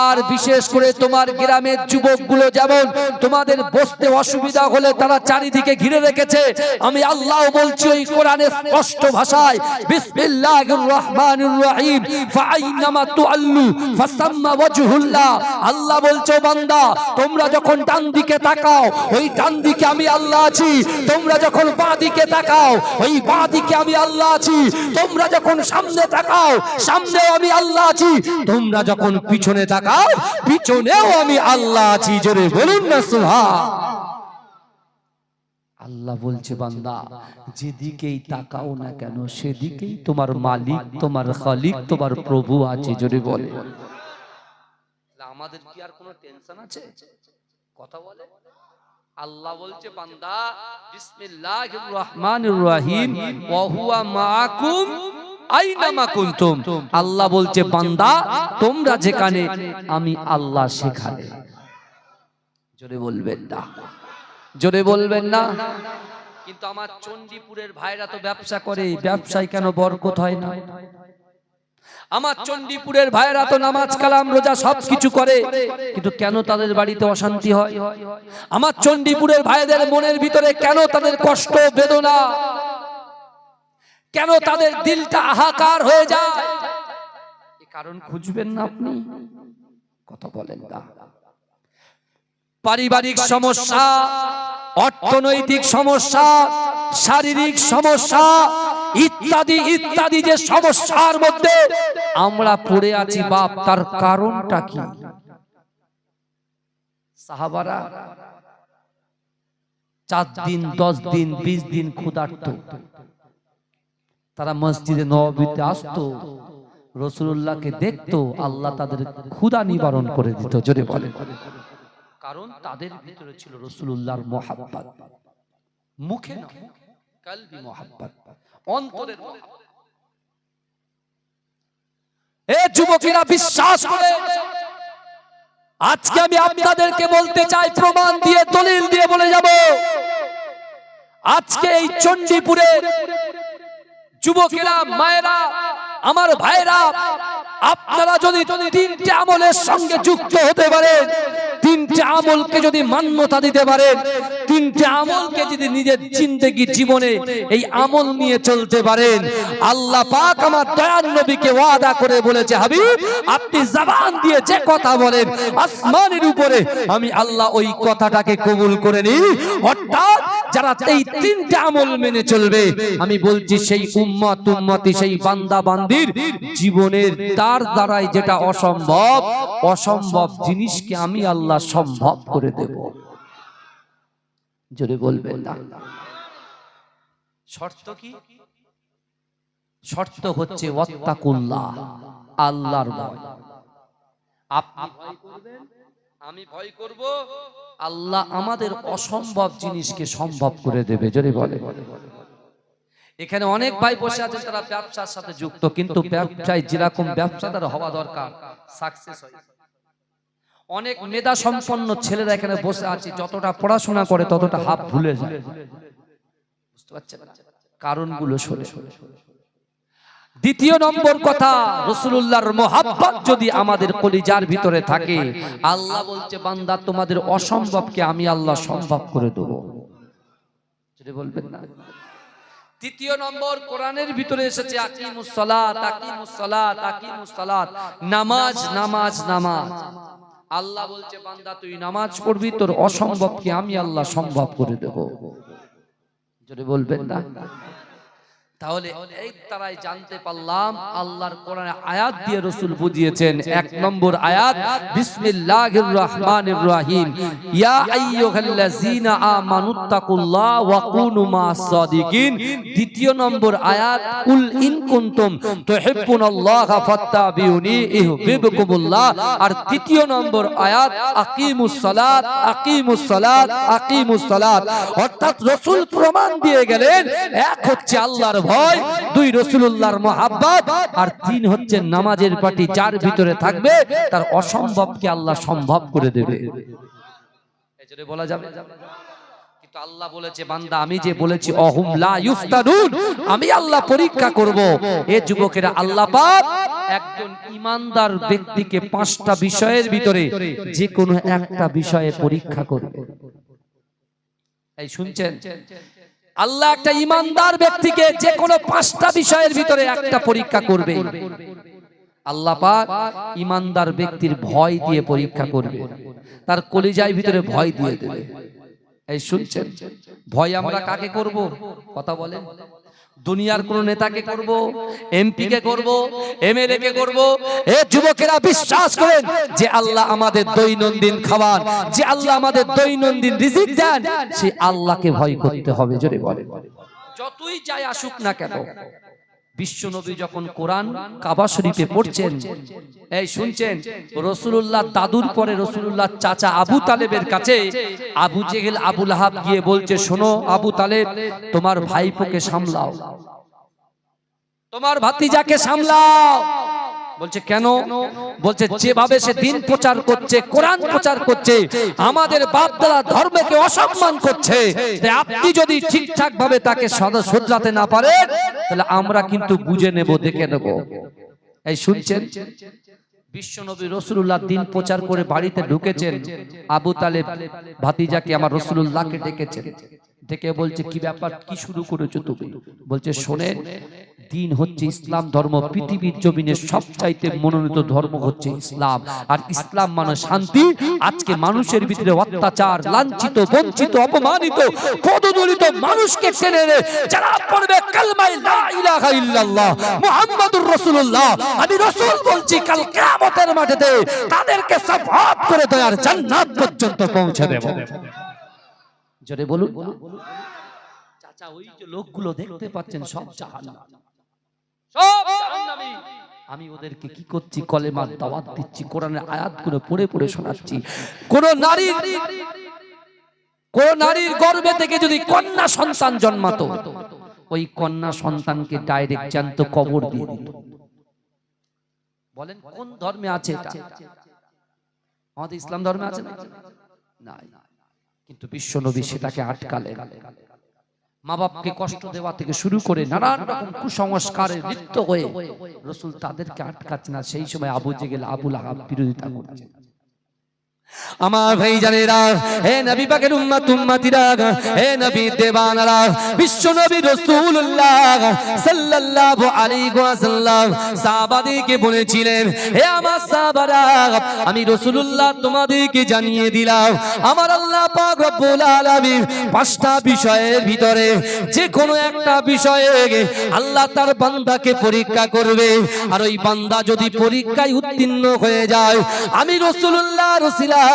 আর বিশেষ করে তোমার গ্রামের যুবকগুলো যেমন তোমাদের বসতে অসুবিধা হলে তারা চারিদিকে ঘিরে রেখেছে আমি আল্লাহ বলছি ওই কোরআনের স্পষ্ট ভাষায় বিসমিল্লাহির রহমানির রহিম ফাআইনামা তুআল্লু ফাসাম্মা ওয়াজহুল্লাহ আল্লাহ বলছে বান্দা তোমরা যখন ডান দিকে তাকাও ওই ডান দিকে আমি আল্লাহ আছি তোমরা যখন বাঁ দিকে তাকাও ওই বাঁ দিকে আমি আল্লাহ আছি তোমরা যখন সামনে তাকাও সামনেও আমি আল্লাহ আছি তোমরা যখন পিছনে তাকাও পিছনেও আমি আল্লাহ আছি জোরে বলুন না সুবহান আল্লাহ বলছে বান্দা যেদিকেই তাকাও না কেন সেদিকেই তোমার মালিক তোমার খালিক তোমার প্রভু আছে জোরে বলে আমাদের কি আর কোনো টেনশন আছে কথা বলে আল্লাহ বলছে বান্দা বিসমিল্লাহির রহমানির রহিম ওয়া হুয়া মাআকুম আইনামা কুনতুম আল্লাহ বলছে বান্দা তোমরা যেখানে আমি আল্লাহ সেখানে জোরে বলবেন না জোরে বলবেন না কিন্তু আমার চণ্ডীপুরের ভাইরা তো ব্যবসা করে ব্যবসায় কেন বরকত হয় না আমার চণ্ডীপুরের ভাইরা তো নামাজ কালাম রোজা সবকিছু করে কিন্তু কেন তাদের বাড়িতে অশান্তি হয় আমার চণ্ডীপুরের ভাইদের মনের ভিতরে কেন তাদের কষ্ট বেদনা কেন তাদের দিলটা হাহাকার হয়ে যায় এই কারণ খুঁজবেন না আপনি কথা বলেন না পারিবারিক সমস্যা অর্থনৈতিক সমস্যা শারীরিক সমস্যা ইত্যাদি ইত্যাদি যে সমস্যার মধ্যে আমরা পড়ে আছি বাপ তার কারণটা কি সাহাবারা 4 দিন 10 দিন 20 দিন ক্ষুধার্ত তারা মসজিদে নববীতে আসতো রাসূলুল্লাহকে দেখতো আল্লাহ তাদের ক্ষুধা নিবারণ করে দিত জোরে বলেন কারণ তাদের ভিতরে ছিল রাসূলুল্লাহর মুহাব্বত মুখে না কলবি মুহাব্বত অন্তরের মুহাব্বত এ যুবকেরা বিশ্বাস করে আজকে আমি আপনাদেরকে বলতে চাই প্রমাণ দিয়ে দলিল দিয়ে বলে যাব আজকে এই চণ্ডীপুরে যুবকেরা মায়েরা আমার ভাইরা আপনারা যদি 3টে আমলের সঙ্গে যুক্ত হতে পারেন 3টে আমলকে যদি মান্যতা দিতে পারেন 3টে আমলকে যদি নিজের জিন্দেগি জীবনে এই আমল নিয়ে চলতে পারেন আল্লাহ পাক আমার দয়ার নবীকে ওয়াদা করে বলেছে হাবিব আপনি জবান দিয়ে যে কথা বলেন আসমানের উপরে আমি আল্লাহ ওই কথাটাকে কবুল করে নিই অর্থাৎ যারা এই তিনটা আমল মেনে চলবে, আমি বলছি সেই উম্মত উম্মতি সেই বান্দা বান্দির জীবনের তার দ্বারাই যেটা অসম্ভব, অসম্ভব জিনিসকে আমি আল্লাহ সম্ভব করে দেব। জোরে বলবেন না। শর্ত কি? শর্ত হচ্ছে ওয়াত্তাকুল্লাহ, আল্লাহর ভয়। আপনি ভয় করবেন, আমি ভয় করব, আল্লাহ আমাদের অসম্ভব জিনিসকে সম্ভব করে দেবে। জোরে বলে। এখানে অনেক ভাই বসে আছেন তারা ব্যবসার সাথে যুক্ত, কিন্তু ব্যবসায় যেরকম ব্যবসাদার হওয়া দরকার সাকসেস হয়। অনেক মেধা সম্পন্ন ছেলেরা এখানে বসে আছে, যতটা পড়াশোনা করে ততটা হাফ ভুলে যায়। বুঝতে পারছেন কারণগুলো? শুনে দ্বিতীয় নম্বর কথা, রাসূলুল্লাহর মুহাব্বত যদি আমাদের কলিজার ভিতরে থাকে, আল্লাহ বলছে বান্দা তোমাদের অসম্ভবকে আমি আল্লাহ সম্ভব করে দেব। যদি বলবেন না। তৃতীয় নম্বর, কোরআনের ভিতরে এসেছে আকিমুস সালাত, আকিমুস সালাত, আকিমুস সালাত, নামাজ নামাজ নামাজ। আল্লাহ বলছে বান্দা তুই নামাজ পড়বি, তোর অসম্ভবকে আমি আল্লাহ সম্ভব করে দেব। যদি বলবেন না। তাহলে এই তারাই জানতে পারলাম আল্লাহর কোরআনে আয়াত দিয়ে রাসূল বুঝিয়েছেন। এক নম্বর আয়াত, বিসমিল্লাহির রহমানির রহিম, ইয়া আইয়ুহাল্লাযীনা আমানুত্তাকুল্লাহ ওয়া কুনু মা'আস সাদিকিন। দ্বিতীয় নম্বর আয়াত, কুল ইন কুনতুম তুহিব্বুনাল্লাহা ফাত্তাবিউনি ইউহিব্বুকুমুল্লাহ। আর তৃতীয় নম্বর আয়াত, আকিমুস সালাত, আকিমুস সালাত, আকিমুস সালাত। অর্থাৎ রাসূল প্রমাণ দিয়ে গেলেন, এক হচ্ছে আল্লাহর ভয়, দুই রাসূলুল্লাহর মুহাব্বত, আর তিন হচ্ছে নামাজের পাটি যার ভিতরে থাকবে তার অসম্ভবকে আল্লাহ সম্ভব করে দেবে। এজন্য বলা যাবে। কিন্তু আল্লাহ বলেছে বান্দা আমি যে বলেছি অহুম লা ইফতানুন, আমি আল্লাহ পরীক্ষা করব। এই যুবকেরা আল্লাহ পাক একজন ইমানদার ব্যক্তিকে পাঁচটা বিষয়ের ভিতরে যে কোনো একটা বিষয়ে পরীক্ষা করবে। এই শুনছেন? আল্লাহ একটা ইমানদার ব্যক্তিকে যে কোনো পাঁচটা বিষয়ের ভিতরে একটা পরীক্ষা করবে। আল্লাহ পাক ইমানদার ব্যক্তির ভয় দিয়ে পরীক্ষা করবে, তার কলিজার ভিতরে ভয় দিয়ে দেবে। এই শুনছেন? ভয় আমরা কাকে করব? কথা বলেন। দুনিয়ার কোন নেতাকে করব, এমপি কে করব, এমএলএ কে করব? এই যুবকেরা বিশ্বাস করেন যে আল্লাহ আমাদের দৈনন্দিন খাবার, যে আল্লাহ আমাদের দৈনন্দিন রিজিক দেন, সেই আল্লাহকে ভয় করতে হবে। জোরে বলেন। যতই যাই আসুক না কেন, বিশ্ব নবী যখন কোরআন কাবা শরীফে পড়ছেন, এই শুনছেন, রাসূলুল্লাহ দাদুর পরে রাসূলুল্লাহ চাচা আবু তালেবের কাছে আবু জেহেল আবু লাহাব গিয়ে বলছে, শোনো আবু তালেব, তোমার ভাইপোকে সামলাও, তোমার ভাতিজাকে সামলাও। বলছে কেন? বলছে যেভাবে সে দিন প্রচার করছে, কোরআন প্রচার করছে, আমাদের বাপ দাদা ধর্মকে অসম্মান করছে, আপনি যদি ঠিকঠাক ভাবে তাকে শুধরাতে না পারেন তাহলে আমরা কিন্তু বুঝে নেব, দেখে নেব। এই শুনছেন? বিশ্বনবী রাসূলুল্লাহ দিন প্রচার করে বাড়িতে ঢুকেছেন, আবু তালেব ভাতিজাকে আমার রাসূলুল্লাহকে ডেকেছেন, ডেকে বলছে কি ব্যাপার, কি শুরু করেছো তুমি? বলছে শোনেন, দিন হচ্ছে ইসলাম ধর্ম, পৃথিবীর জমিনে সবচাইতে মনোনীত ধর্ম হচ্ছে ইসলাম, আর ইসলাম মানে শান্তি। আজকে মানুষের ভিতরে অত্যাচার, লাঞ্ছিত, বঞ্চিত, অপমানিত, পদদলিত মানুষকে টেনে এনে যারা পড়বে কালমা লা ইলাহা ইল্লাল্লাহ মুহাম্মাদুর রাসূলুল্লাহ, আমি রাসূল বলছি কাল কিয়ামতের মাঠেতে তাদেরকে সাফাত করে দেওয়ার জান্নাত পর্যন্ত পৌঁছে দেব। জোরে বলুন। চাচা ওই যে লোকগুলো দেখতে পাচ্ছেন সব জাহান্নামী, সব জাহান্নামী। আমি ওদেরকে কি করছি? কলেমার দাওয়াত দিচ্ছি, কোরআনের আয়াতগুলো পড়ে পড়ে শোনাচ্ছি। কোন নারীর গর্ভে থেকে যদি কন্যা সন্তান জন্মাতো, ওই কন্যা সন্তানকে ডাইরেক্ট জ্যান্ত কবর দিয়ে দিত। বলেন কোন ধর্মে আছে এটা? আমাদের ইসলাম ধর্মে আছে না? কিন্তু বিশ্ব নবী সেটাকে আটকালেন। মা বাপকে কষ্ট দেওয়া থেকে শুরু করে নানান রকম কুসংস্কারে লিপ্ত হয়ে রাসূল তাদেরকে আটকাচ্ছেন না। সেই সময় আবু জেহেল আবু লাহাব বিরোধিতা করছেন। আমার ভাই জানেরা, হে নবী পাকের উম্মত উম্মতিরা, হে নবী দেবানারা, বিশ্ব নবী রাসূলুল্লাহ সাল্লাল্লাহু আলাইহি ওয়াসাল্লাম সাহাবাদেরকে বলেছিলেন, হে আমার সাহাবারা, আমি রাসূলুল্লাহ তোমাদেরকে জানিয়ে দিলাম আমার আল্লাহ পাক রব্বুল আলামিন পাঁচটা বিষয়ের ভিতরে যে কোনো একটা বিষয়ে আল্লাহ তার বান্দাকে পরীক্ষা করবে, আর ওই বান্দা যদি পরীক্ষায় উত্তীর্ণ হয়ে যায়, আমি রাসূলুল্লাহর ওসিলায়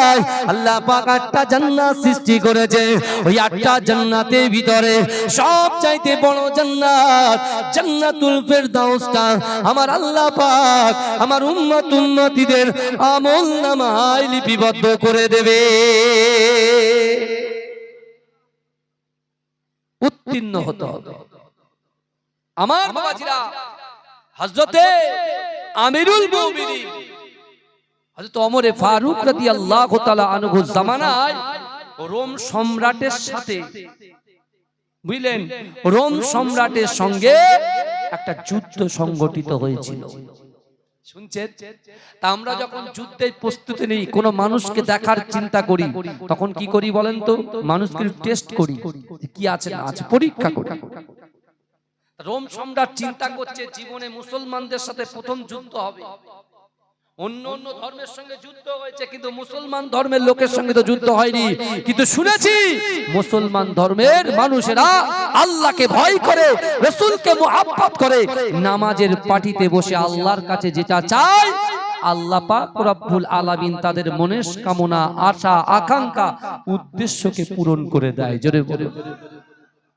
আল্লাহ পাক আটটা জান্নাত সৃষ্টি করেছে। ওই আটটা জান্নাতের ভিতরে সবচাইতে বড় জান্নাত জান্নাতুল ফেরদাউসটা আমার আল্লাহ পাক আমার উম্মত উম্মতিদের আমলনামায় লিপিবদ্ধ করে দেবে। উত্তীর্ণ হতে হবে। আমার বাবাজিরা, হযরতে আমিরুল মুমিনিন হযরত ওমর ফারুক রাদিয়াল্লাহু তাআলা আনহু জামানায় রোম সম্রাটের সাথে, বুঝলেন, রোম সম্রাটের সঙ্গে একটা যুদ্ধ সংগঠিত হয়েছিল। শুনছেন? তা আমরা যখন যুদ্ধে প্রস্তুতি নেই, কোন মানুষকে দেখার চিন্তা করি, তখন কি করি বলেন তো? মানুষকে টেস্ট করি, কি আছে না আছে পরীক্ষা করি। রোম সম্রাট চিন্তা করছে জীবনে মুসলমানদের সাথে প্রথম যুদ্ধ হবে। অন্য অন্য ধর্মের সঙ্গে যুদ্ধ হয়েছে, কিন্তু মুসলমান ধর্মের লোকের সঙ্গে তো যুদ্ধ হয়নি। কিন্তু শুনেছি মুসলমান ধর্মের মানুষেরা আল্লাহকে ভয় করে, রাসূলকে মুহাব্বত করে, নামাজের পাটিতে বসে আল্লাহর কাছে যেটা চায় আল্লাহ পাক রব্বুল আলামিন তাদের মনের কামনা, আশা, আকাঙ্ক্ষা, উদ্দেশ্যকে পূরণ করে দেয়। জোরে বলে।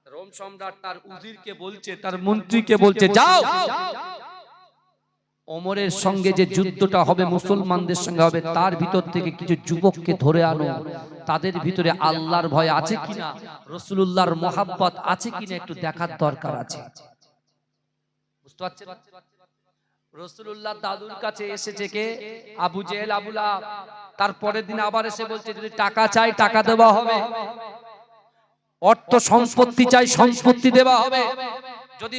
রোম সম্রাট তার উজিরকে বলছে, তার মন্ত্রীকে বলছে, যাও ওমরের সঙ্গে যে যুদ্ধটা হবে মুসলমানদের সঙ্গে হবে, তার ভিতর থেকে কিছু যুবককে ধরে আনো, তাদের ভিতরে আল্লাহর ভয় আছে কিনা, রাসূলুল্লাহর মুহাব্বত আছে কিনা একটু দেখার দরকার আছে। বুঝতে পারছেন? রাসূলুল্লাহ দাদুর কাছে এসেছে কে? আবু জেহেল, আবু লাহাব। তারপরের দিন আবার এসে বলছে যদি টাকা চাই টাকা দেওয়া হবে, অর্থ সম্পত্তি চাই সম্পত্তি দেওয়া হবে। যদি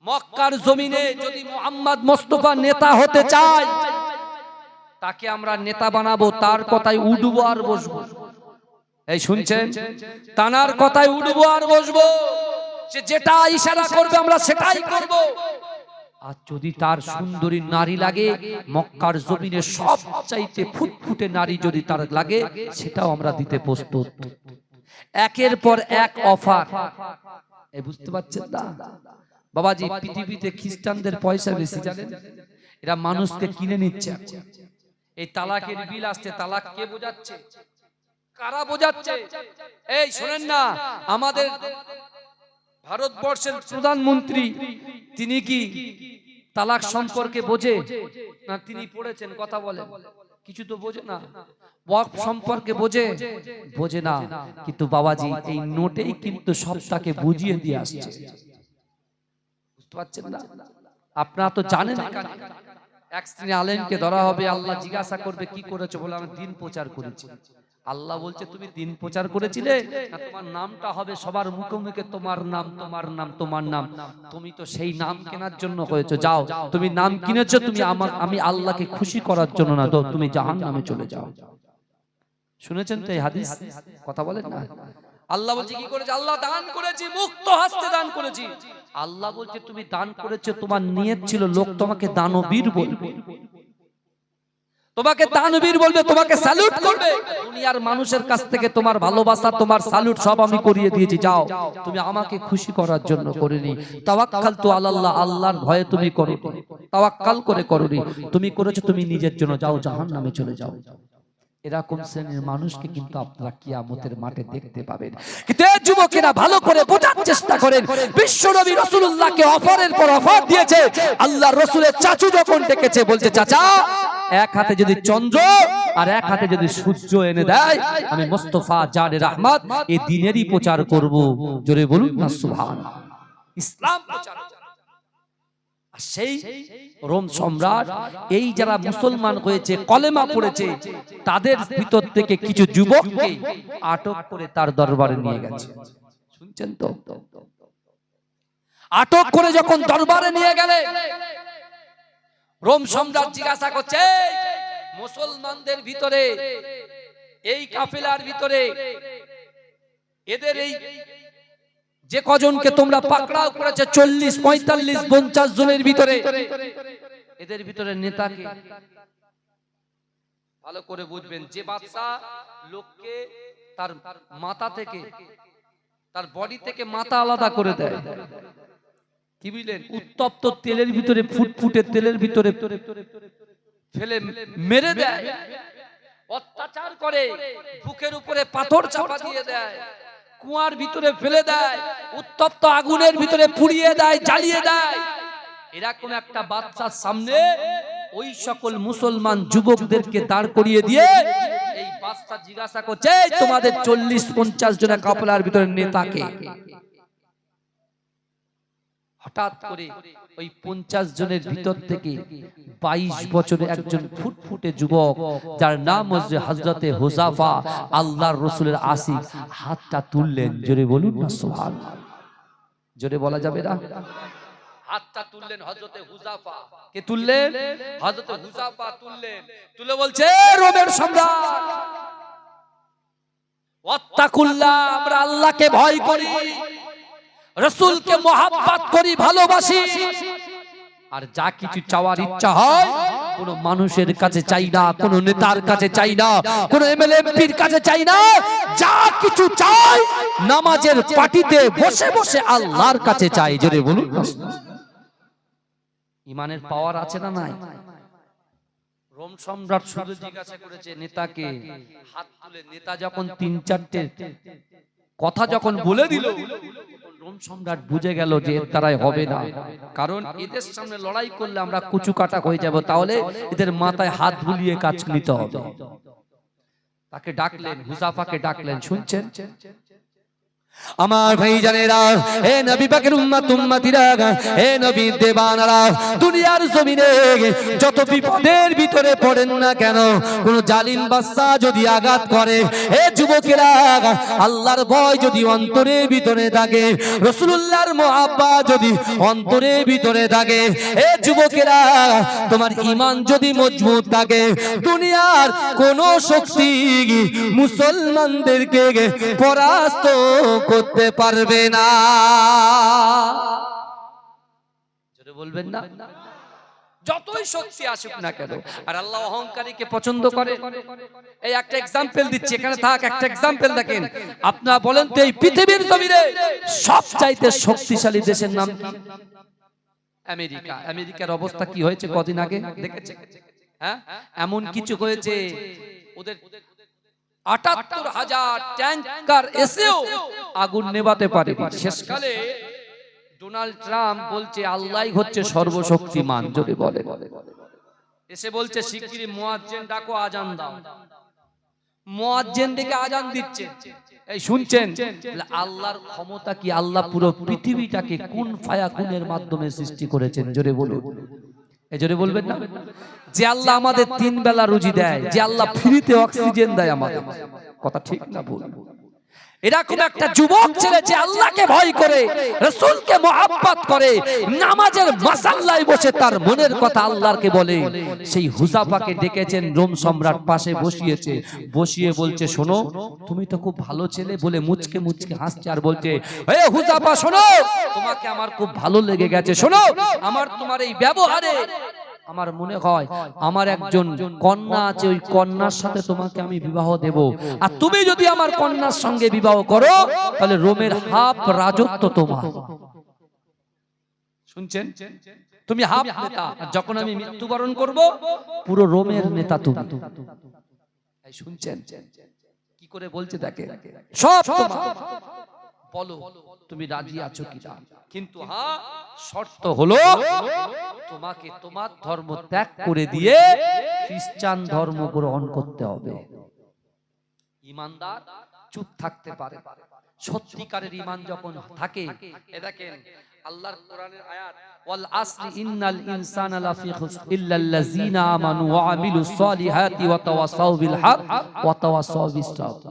মক্কার জমিনে যদি মুহাম্মদ মুস্তাফা নেতা হতে চায়, তাকে আমরা নেতা বানাবো, তার কথায় উঠবো আর বসবো। এই শুনছেন? তানার কথায় উঠবো আর বসবো, সে যেটা ইশারা করবে আমরা সেটাই করব। আর যদি তার সুন্দরী নারী লাগে, মক্কার জমিনে সবচাইতে ফুটফুটে নারী যদি তার লাগে, সেটাও আমরা দিতে প্রস্তুত। একের পর এক অফার। এই বুঝতে পারছেন না বাবাজি? পৃথিবীতে খ্রিস্টানদের পয়সা বেশি, জানেন? এরা মানুষকে কিনে নিচ্ছে। এই তালাকের বিল আসছে, তালাক কে বোঝাচ্ছে? কারা বোঝাচ্ছে? এই শোনেন না, আমাদের ভারতবর্ষের প্রধানমন্ত্রী তিনি কি তালাক সম্পর্কে বোঝে না? তিনি পড়েছেন, কথা বলেন, কিছু তো বোঝে না। ওয়াকফ সম্পর্কে বোঝে না। কিন্তু বাবাজি এই নোটেই কিন্তু সবটাকে বুঝিয়ে দিয়ে আসছে। বুঝতে পারছেন না? আপনারা তো জানেন, এক শ্রেণী আলেমকে ধরা হবে, আল্লাহ জিজ্ঞাসা করবে কি করেছো? বলে আমি দিন প্রচার করেছি। আল্লাহ বলছে তুমি দিন প্রচার করেছিলে না, তোমার নামটা হবে সবার মুখে মুখে তোমার নাম, তোমার নাম, তোমার নাম। তুমি তো সেই নাম কেনার জন্য হয়েছো, যাও তুমি নাম কিনেছো, তুমি আমি আল্লাহকে খুশি করার জন্য না, তো তুমি জাহান্নামে চলে যাও। শুনেছেন তো এই হাদিস? কথা বলেন না। আল্লাহ বলছে কি করেছে? আল্লাহ দান করেছি, মুক্ত হস্তে দান করেছি। আল্লাহ বলছে তুমি দান করেছো, তোমার নিয়ত ছিল লোক তোমাকে দানবীর বলবে, তোমাকে দানবীর বলবে, তোমাকে স্যালুট করবে। দুনিয়ার মানুষের কাছ থেকে তোমার ভালোবাসা, তোমার স্যালুট সব আমি করিয়ে দিয়েছি, যাও তুমি আমাকে খুশি করার জন্য করিনি। তাওয়াক্কালতু আলাল্লাহ, আল্লাহর ভয়ে তুমি করো, তাওয়াক্কাল করে করোনি, তুমি করেছো তুমি নিজের জন্য, যাও জাহান্নামে চলে যাও। এরকম শ্রেণীর মানুষকে কিন্তু আপনারা কিয়ামতের মাঠে দেখতে পাবেন। কিন্তু এই যুবকেরা ভালো করে বোঝার চেষ্টা করেন, বিশ্বনবী রাসূলুল্লাহকে অফারের পর অফার দিয়েছে। আল্লাহর রাসূলের চাচু যখন ডেকেছে, বলছে চাচা এক হাতে যদি চন্দ্র আর এক হাতে যদি সূর্য এনে দেয়, আমি মুস্তাফা জানে রহমত এই দ্বীনেরই প্রচার করব। জোরে বলুন না সুবহানাল্লাহ। ইসলাম প্রচার। সেই রোম সম্রাট এই যারা মুসলমান হয়েছে, কলেমা পড়েছে, তাদের ভিতর থেকে কিছু যুবককে আটক করে তার দরবারে নিয়ে গেছে। শুনছেন তো? আটক করে যখন দরবারে নিয়ে গেলে, রোম সম্রাট জিজ্ঞাসা করছে মুসলমানদের ভিতরে, এই কাফেলার ভিতরে এদের এই যে কজনকে তোমরা পাকড়াও করেছে 40, 45, 50 জনের ভিতরে, এদের ভিতরে নেতাকে ভালো করে বুঝবেন। যে বাদশা লোককে তার মাথা থেকে, তার বডি থেকে মাথা আলাদা করে দেয়, কি বুঝলেন, উত্তপ্ত তেলের ভিতরে, ফুটফুটে তেলের ভিতরে ফেলে মেরে দেয়, অত্যাচার করে, বুকের উপরে পাথর চাপা দিয়ে দেয়, কুয়ার ভিতরে ফেলে দেয়, উত্তপ্ত আগুনের ভিতরে পুড়িয়ে দেয়, জ্বালিয়ে দেয়, এরকম একটা বাদশার সামনে ওই সকল মুসলমান যুবকদেরকে দাঁড় করিয়ে দিয়ে এই বাদশা জিজ্ঞাসা করছে, তোমাদের 40-50 জনের কাফেলার ভিতরে নেতাকে? হঠাৎ করে ওই 50 জনের ভিতর থেকে 22 বছরের একজন ফুটফুটে যুবক, যার নাম হচ্ছে হযরতে হুযাফা, আল্লাহর রাসূলের আশিক, হাতটা তুললেন। জোরে বলুন না সুবহানাল্লাহ। জোরে বলা যাবে না? হাতটা তুললেন হযরতে হুযাফা। কে তুললেন? হযরতে হুযাফা তুললেন। তুলে বলছে, রোমের সম্রাট, ওয়াত্তাকুল্লাহ, আমরা আল্লাহকে ভয় করি, রাসূলকে মহব্বত করি, ভালোবাসি, আর যা কিছু চাওয়ার ইচ্ছা হয় কোন মানুষের কাছে চাই না, কোন নেতার কাছে চাই না, কোন এমএলএ এমপির কাছে চাই না, যা কিছু চাই নামাজের পাটিতে বসে বসে আল্লাহর কাছে চাই। জোরে বলুন। ইমানের পাওয়ার আছে না নাই? রোম সম্রাট শুধু জিজ্ঞাসা করেছে নেতাকে, হাত তুলে নেতা যখন 3-4টে কথা যখন বলে দিল, রোম সম্রাট বুঝে গেল যে এর দ্বারাই হবে না, কারণ এদের সামনে লড়াই করলে আমরা কুচু কাটা হয়ে যাব, তাহলে এদের মাথায় হাত বুলিয়ে কাজ নিতে হবে। তাকে ডাকলেন, হুযাফাকে ডাকলেন। শুনছেন আমার ভাই জানেরা, হে নবী পাকের উম্মত উম্মতিরা, হে নবী দেবানারা, দুনিয়ার জমিনে যত বিপদের ভিতরে পড়েন না কেন, কোন জালিম বাদশা যদি আঘাত করে, হে যুবকেরা, আল্লাহর ভয় যদি অন্তরের ভিতরে থাকে, রাসূলুল্লাহর মহব্বত যদি অন্তরের ভিতরে থাকে, হে যুবকেরা, তোমার ঈমান যদি মজবুত থাকে, দুনিয়ার কোন শক্তি মুসলমানদেরকে পরাস্ত করতে পারবে না। জোরে বলবেন না? যতই শক্তি আসুক না কেন। আর আল্লাহ অহংকারীকে পছন্দ করে। এই একটা एग्जांपल দিচ্ছি, এখানে থাক, একটা एग्जांपल দেখেন। আপনারা বলেন তো, এই পৃথিবীর জমিনে সবচাইতে শক্তিশালী দেশের নাম কি? আমেরিকা। আমেরিকার অবস্থা কি হয়েছে কদিন আগে দেখেছেন? হ্যাঁ, এমন কিছু হয়েছে, ওদের ৭৮,০০০ ট্যাঙ্কার এসেও আগুন নেভাতে পারেনি। শেষকালে ডোনাল্ড ট্রাম্প বলছে আল্লাহই হচ্ছে সর্বশক্তিমান। যদি বলে এসে বলছে শিগগিরই মুয়াজ্জিন ডাকো, আজান দাও। মুয়াজ্জিন ডেকে আজান দিচ্ছে। এই শুনছেন আল্লাহর ক্ষমতা কি? আল্লাহ পুরো পৃথিবীটাকে কুন ফায়াকুনের মাধ্যমে সৃষ্টি করেছেন। জোরে বলুন। এই জোরে বলবেন না? যে আল্লাহ আমাদের 3 বেলা রুজি দেয়, যে আল্লাহ ফ্রিতে অক্সিজেন দেয় আমাদের, কথা ঠিক না ভুল? এরকম একটা যুবক ছেলে যে আল্লাহকে ভয় করে, রাসূলকে মহব্বত করে, নামাজের মাসাল্লায় বসে তার মনের কথা আল্লাহকে বলে, সেই হুযাফাকে ডেকেছেন রোম সম্রাট, পাশে বসিয়েছে। বসিয়ে বলছে, শোনো, তুমি তো খুব ভালো ছেলে, বলে মুচকে মুচকে হাসছে আর বলছে, হে হুযাফা, শোনো, তোমাকে আমার খুব ভালো লেগে গেছে। শোনো, আমার তোমার এই ব্যবহারে আমার মনে হয় আমার একজন কন্যা আছে, ওই কন্যার সাথে তোমাকে আমি বিবাহ দেব, আর তুমি যদি আমার কন্যার সঙ্গে বিবাহ করো তাহলে রোমের হাফ রাজত্ব তোমার। শুনছেন? তুমি হাফ নেতা, আর যখন আমি মৃত্যুবরণ করব পুরো রোমের নেতা তুমি। শুনছেন কি করে বলছে? দেখে সব তোমার, বলো তুমি রাজি আছো কিনা? কিন্তু হ্যাঁ, শর্ত হলো তোমাকে তোমার ধর্ম ত্যাগ করে দিয়ে খ্রিস্টান ধর্ম গ্রহণ করতে হবে। ঈমানদার চুপ থাকতে পারে। সত্যিকারের ঈমান যখন থাকে, এ দেখেন আল্লাহর কোরআনের আয়াত, ওয়াল আসরি ইন্নাল ইনসানা লাফি খুসর ইল্লাল্লাযিনা আমানু ওয়া আমিলুস সলিহাতি ওয়া তাওয়াসাউ বিল হক ওয়া তাওয়াসাউ বিস সাবর।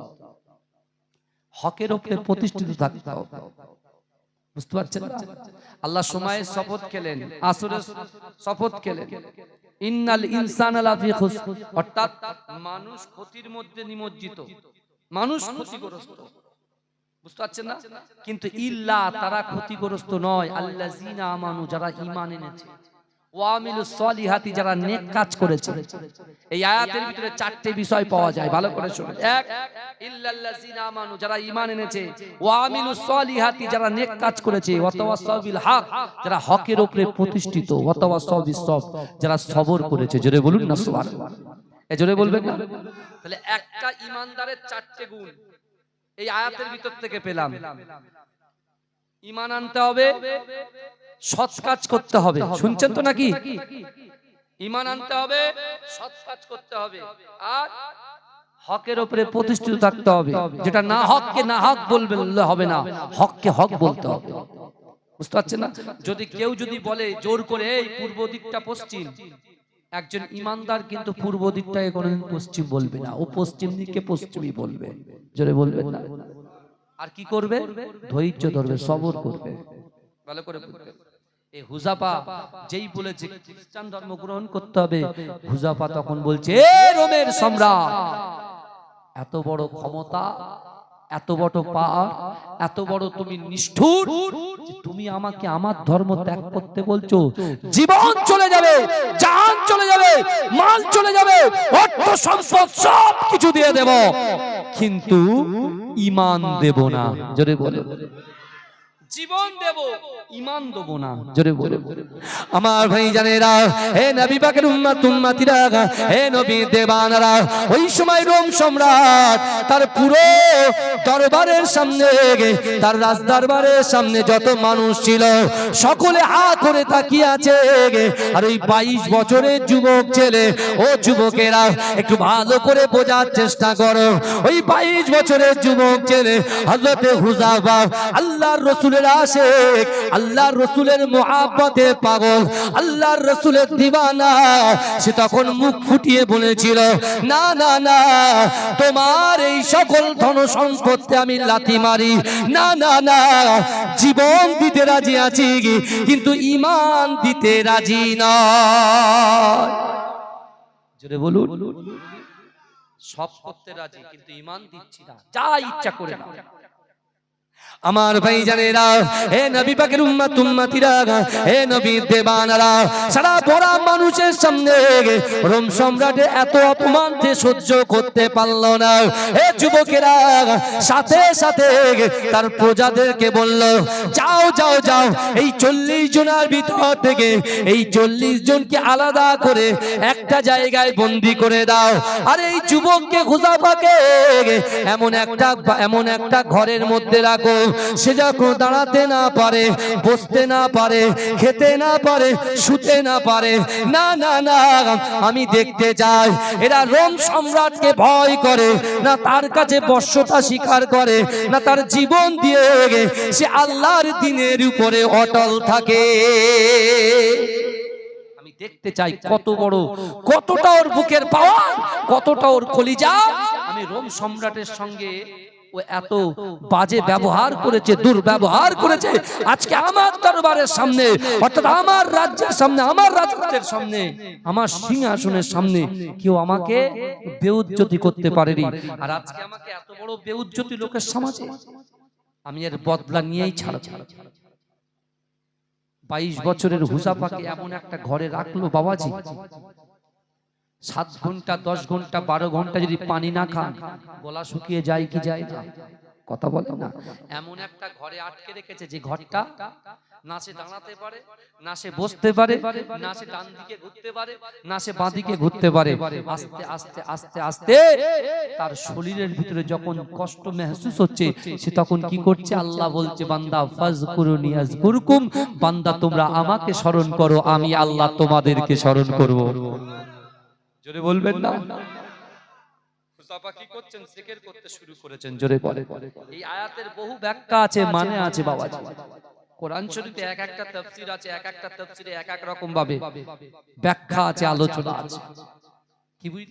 হকের উপরে প্রতিষ্ঠিত থাকতে হবে। বুঝতে পারছেন? আল্লাহ সময়ের শপথ খেলেন, আসরের শপথ খেলেন, ইন্নাল ইনসানা লাফি খুসর, অর্থাৎ মানুষ ক্ষতির মধ্যে নিমজ্জিত, মানুষ ক্ষতিগ্রস্ত। বুঝতে পারছেন না? কিন্তু ইল্লা, তারা ক্ষতিগ্রস্ত নয়, আল্লাযিনা আমানু, যারা ঈমান এনেছে, ওয়া আমিলুস সলিহাতি, যারা নেক কাজ করেছে। এই আয়াতের ভিতরে চারটি বিষয় পাওয়া যায়, ভালো করে শুনুন। এক, ইল্লাল্লাযিনা আমানু, যারা ঈমান এনেছে, ওয়া আমিলুস সলিহাতি, যারা নেক কাজ করেছে, ওয়া তাওয়াসাউ বিল হক, যারা হকের উপরে প্রতিষ্ঠিত, ওয়া তাওয়াসাউ বিস সবর, যারা সবর করেছে। জোরে বলুন না সুবহানাল্লাহ। এই জোরে বলবেন না? তাহলে একটা ঈমানদারের চারটি গুণ এই আয়াতের ভিতর থেকে পেলাম। ঈমান আনতে হবে, সৎ কাজ করতে হবে। শুনছেন তো নাকি? ঈমান আনতে হবে, সৎ কাজ করতে হবে, আর হকের উপরে প্রতিষ্ঠিত থাকতে হবে। যেটা না হককে না হক বললে হবে না, হককে হক বলতে হবে। বুঝতে পারছেন না? যদি কেউ যদি বলে জোর করে এই পূর্ব দিকটা পশ্চিম, একজন ঈমানদার কিন্তু পূর্ব দিকটাকে কোনোদিন পশ্চিম বলবে না, ও পশ্চিম দিককে পশ্চিমই বলবে। জোরে বলবেন না? আর কি করবে? ধৈর্য ধরবে, সবর করবে। ভালো করে বুঝবেন। এই হুযাফা যেই বলেছে খ্রিস্টান ধর্ম গ্রহণ করতে হবে, হুযাফা তখন বলছে, এ রোমের সম্রাট, এত বড় ক্ষমতা, এত বড় পাওয়ার, এত বড় তুমি নিষ্ঠুর, তুমি আমাকে আমার ধর্ম ত্যাগ করতে বলছো? জীবন চলে যাবে, জান চলে যাবে, মাল চলে যাবে, অর্থ সম্পদ সব কিছু দিয়ে দেব, কিন্তু ঈমান দেব না। জোরে বলো। জীবন দেব, ঈমান দেব না। জোরে বলো। আমার ভাই জানেরা, হে নবী পাকের উম্মত উম্মতিরা, হে নবী দেবানারা, ওই সময় রোম সম্রাট তার পুরো দরবারের সামনে, তার রাজ দরবারের সামনে যত মানুষ ছিল সকলে হা করে তাকিয়ে আছে। আর ওই 22 বছরের যুবক ছেলে, ও যুবকেরা একটু ভালো করে বোঝার চেষ্টা করো। ওই 22 বছরের যুবক ছেলে হযরত হুযাফা, আল্লাহর রাসূলের আশিক, আল্লাহর রাসূলের মুহাব্বতে পাগল, আল্লাহর রাসূলের দিওয়ানা, সে তখন মুখ ফুটিয়ে বলেছিল, না না না, তোমার এই সকল ধন সম্পত্তি আমি লাথি মারি, না না না, জীবন দিতে রাজি আছি কিন্তু ঈমান দিতে রাজি নয়। জোরে বলুন। সব করতে রাজি কিন্তু ঈমান দিচ্ছি না, যা ইচ্ছা করে নাও। আমার ভাই জানেরা, হে নবী পাকের উম্মত উম্মতিরা, হে নবী দেবানারা, সারা ভরা মানুষের সামনে রোম সম্রাটের এত অপমান সহ্য করতে পারল না। হে যুবকেরা, সাথে সাথে তার প্রজাদেরকে বলল, যাও যাও যাও, এই 40 জনের ভিতর থেকে এই 40 জনকে আলাদা করে একটা জায়গায় বন্দী করে দাও। আর এই যুবককে হুযাফাকে এমন একটা ঘরের মধ্যে রাখো, সে যখন দাঁড়াতে না পারে, বসতে না পারে, খেতে না পারে, শুতে না পারে। না না না, আমি দেখতে চাই এরা রোম সম্রাটকে ভয় করে না, তার কাছে বশ্যতা স্বীকার করে না, তার জীবন দিয়ে সে আল্লাহর দ্বীনের উপরে অটল থাকে। আমি দেখতে চাই কত বড়, কতটা ওর বুকের পাওয়ার, কতটা ওর কলিজা। আমি রোম সম্রাটের সঙ্গে ও এত বাজে ব্যবহার করেছে, দুর্ব্যবহার করেছে, আজকে আমার দরবারের সামনে, অর্থাৎ আমার রাজ্যের সামনে, আমার রাজত্বের সামনে, আমার সিংহাসনের সামনে কেউ আমাকে বেউজ্জতি করতে পারেনি। আর আজকে আমাকে এত বড় বেউজ্জতি লোকের সমাজে, আমি এর বদলা নিয়েই ছাড়ব। 22 বছরের হুযাফাকে এমন একটা ঘরে রাখলো বাবাজি, 7 ঘন্টা 10 ঘন্টা 12 ঘন্টা যদি পানি না খান গলা শুকিয়ে যায় কি যায় না? কথা বলেন না। এমন একটা ঘরে আটকে রেখেছে যে ঘরটা না সে দাঁড়াতে পারে, না সে বসতে পারে, না সে ডান দিকে ঘুরতে পারে, না সে বাঁ দিকে ঘুরতে পারে। আস্তে আস্তে আস্তে আস্তে তার শরীরের ভিতরে যখন কষ্ট মেহসুস হচ্ছে, সে তখন কি করছে? আল্লাহ বলছে, বান্দা ফাজকুরুনি আযকুরকুম, বান্দা তোমরা আমাকে স্মরণ করো, আমি আল্লাহ তোমাদেরকে স্মরণ করব। জোরে বলবেন না? হুযাফা কি করছেন? জিকির করতে শুরু করেছেন। জোরে বলে। এই আয়াতের বহু ব্যাখ্যা আছে, মানে আছে বাবাজি। কোরআন শরীফে এক একটা তাফসীর আছে, এক একটা তাফসীরে এক এক রকম ভাবে ব্যাখ্যা আছে, আলোচনা আছে। কি বুঝলি?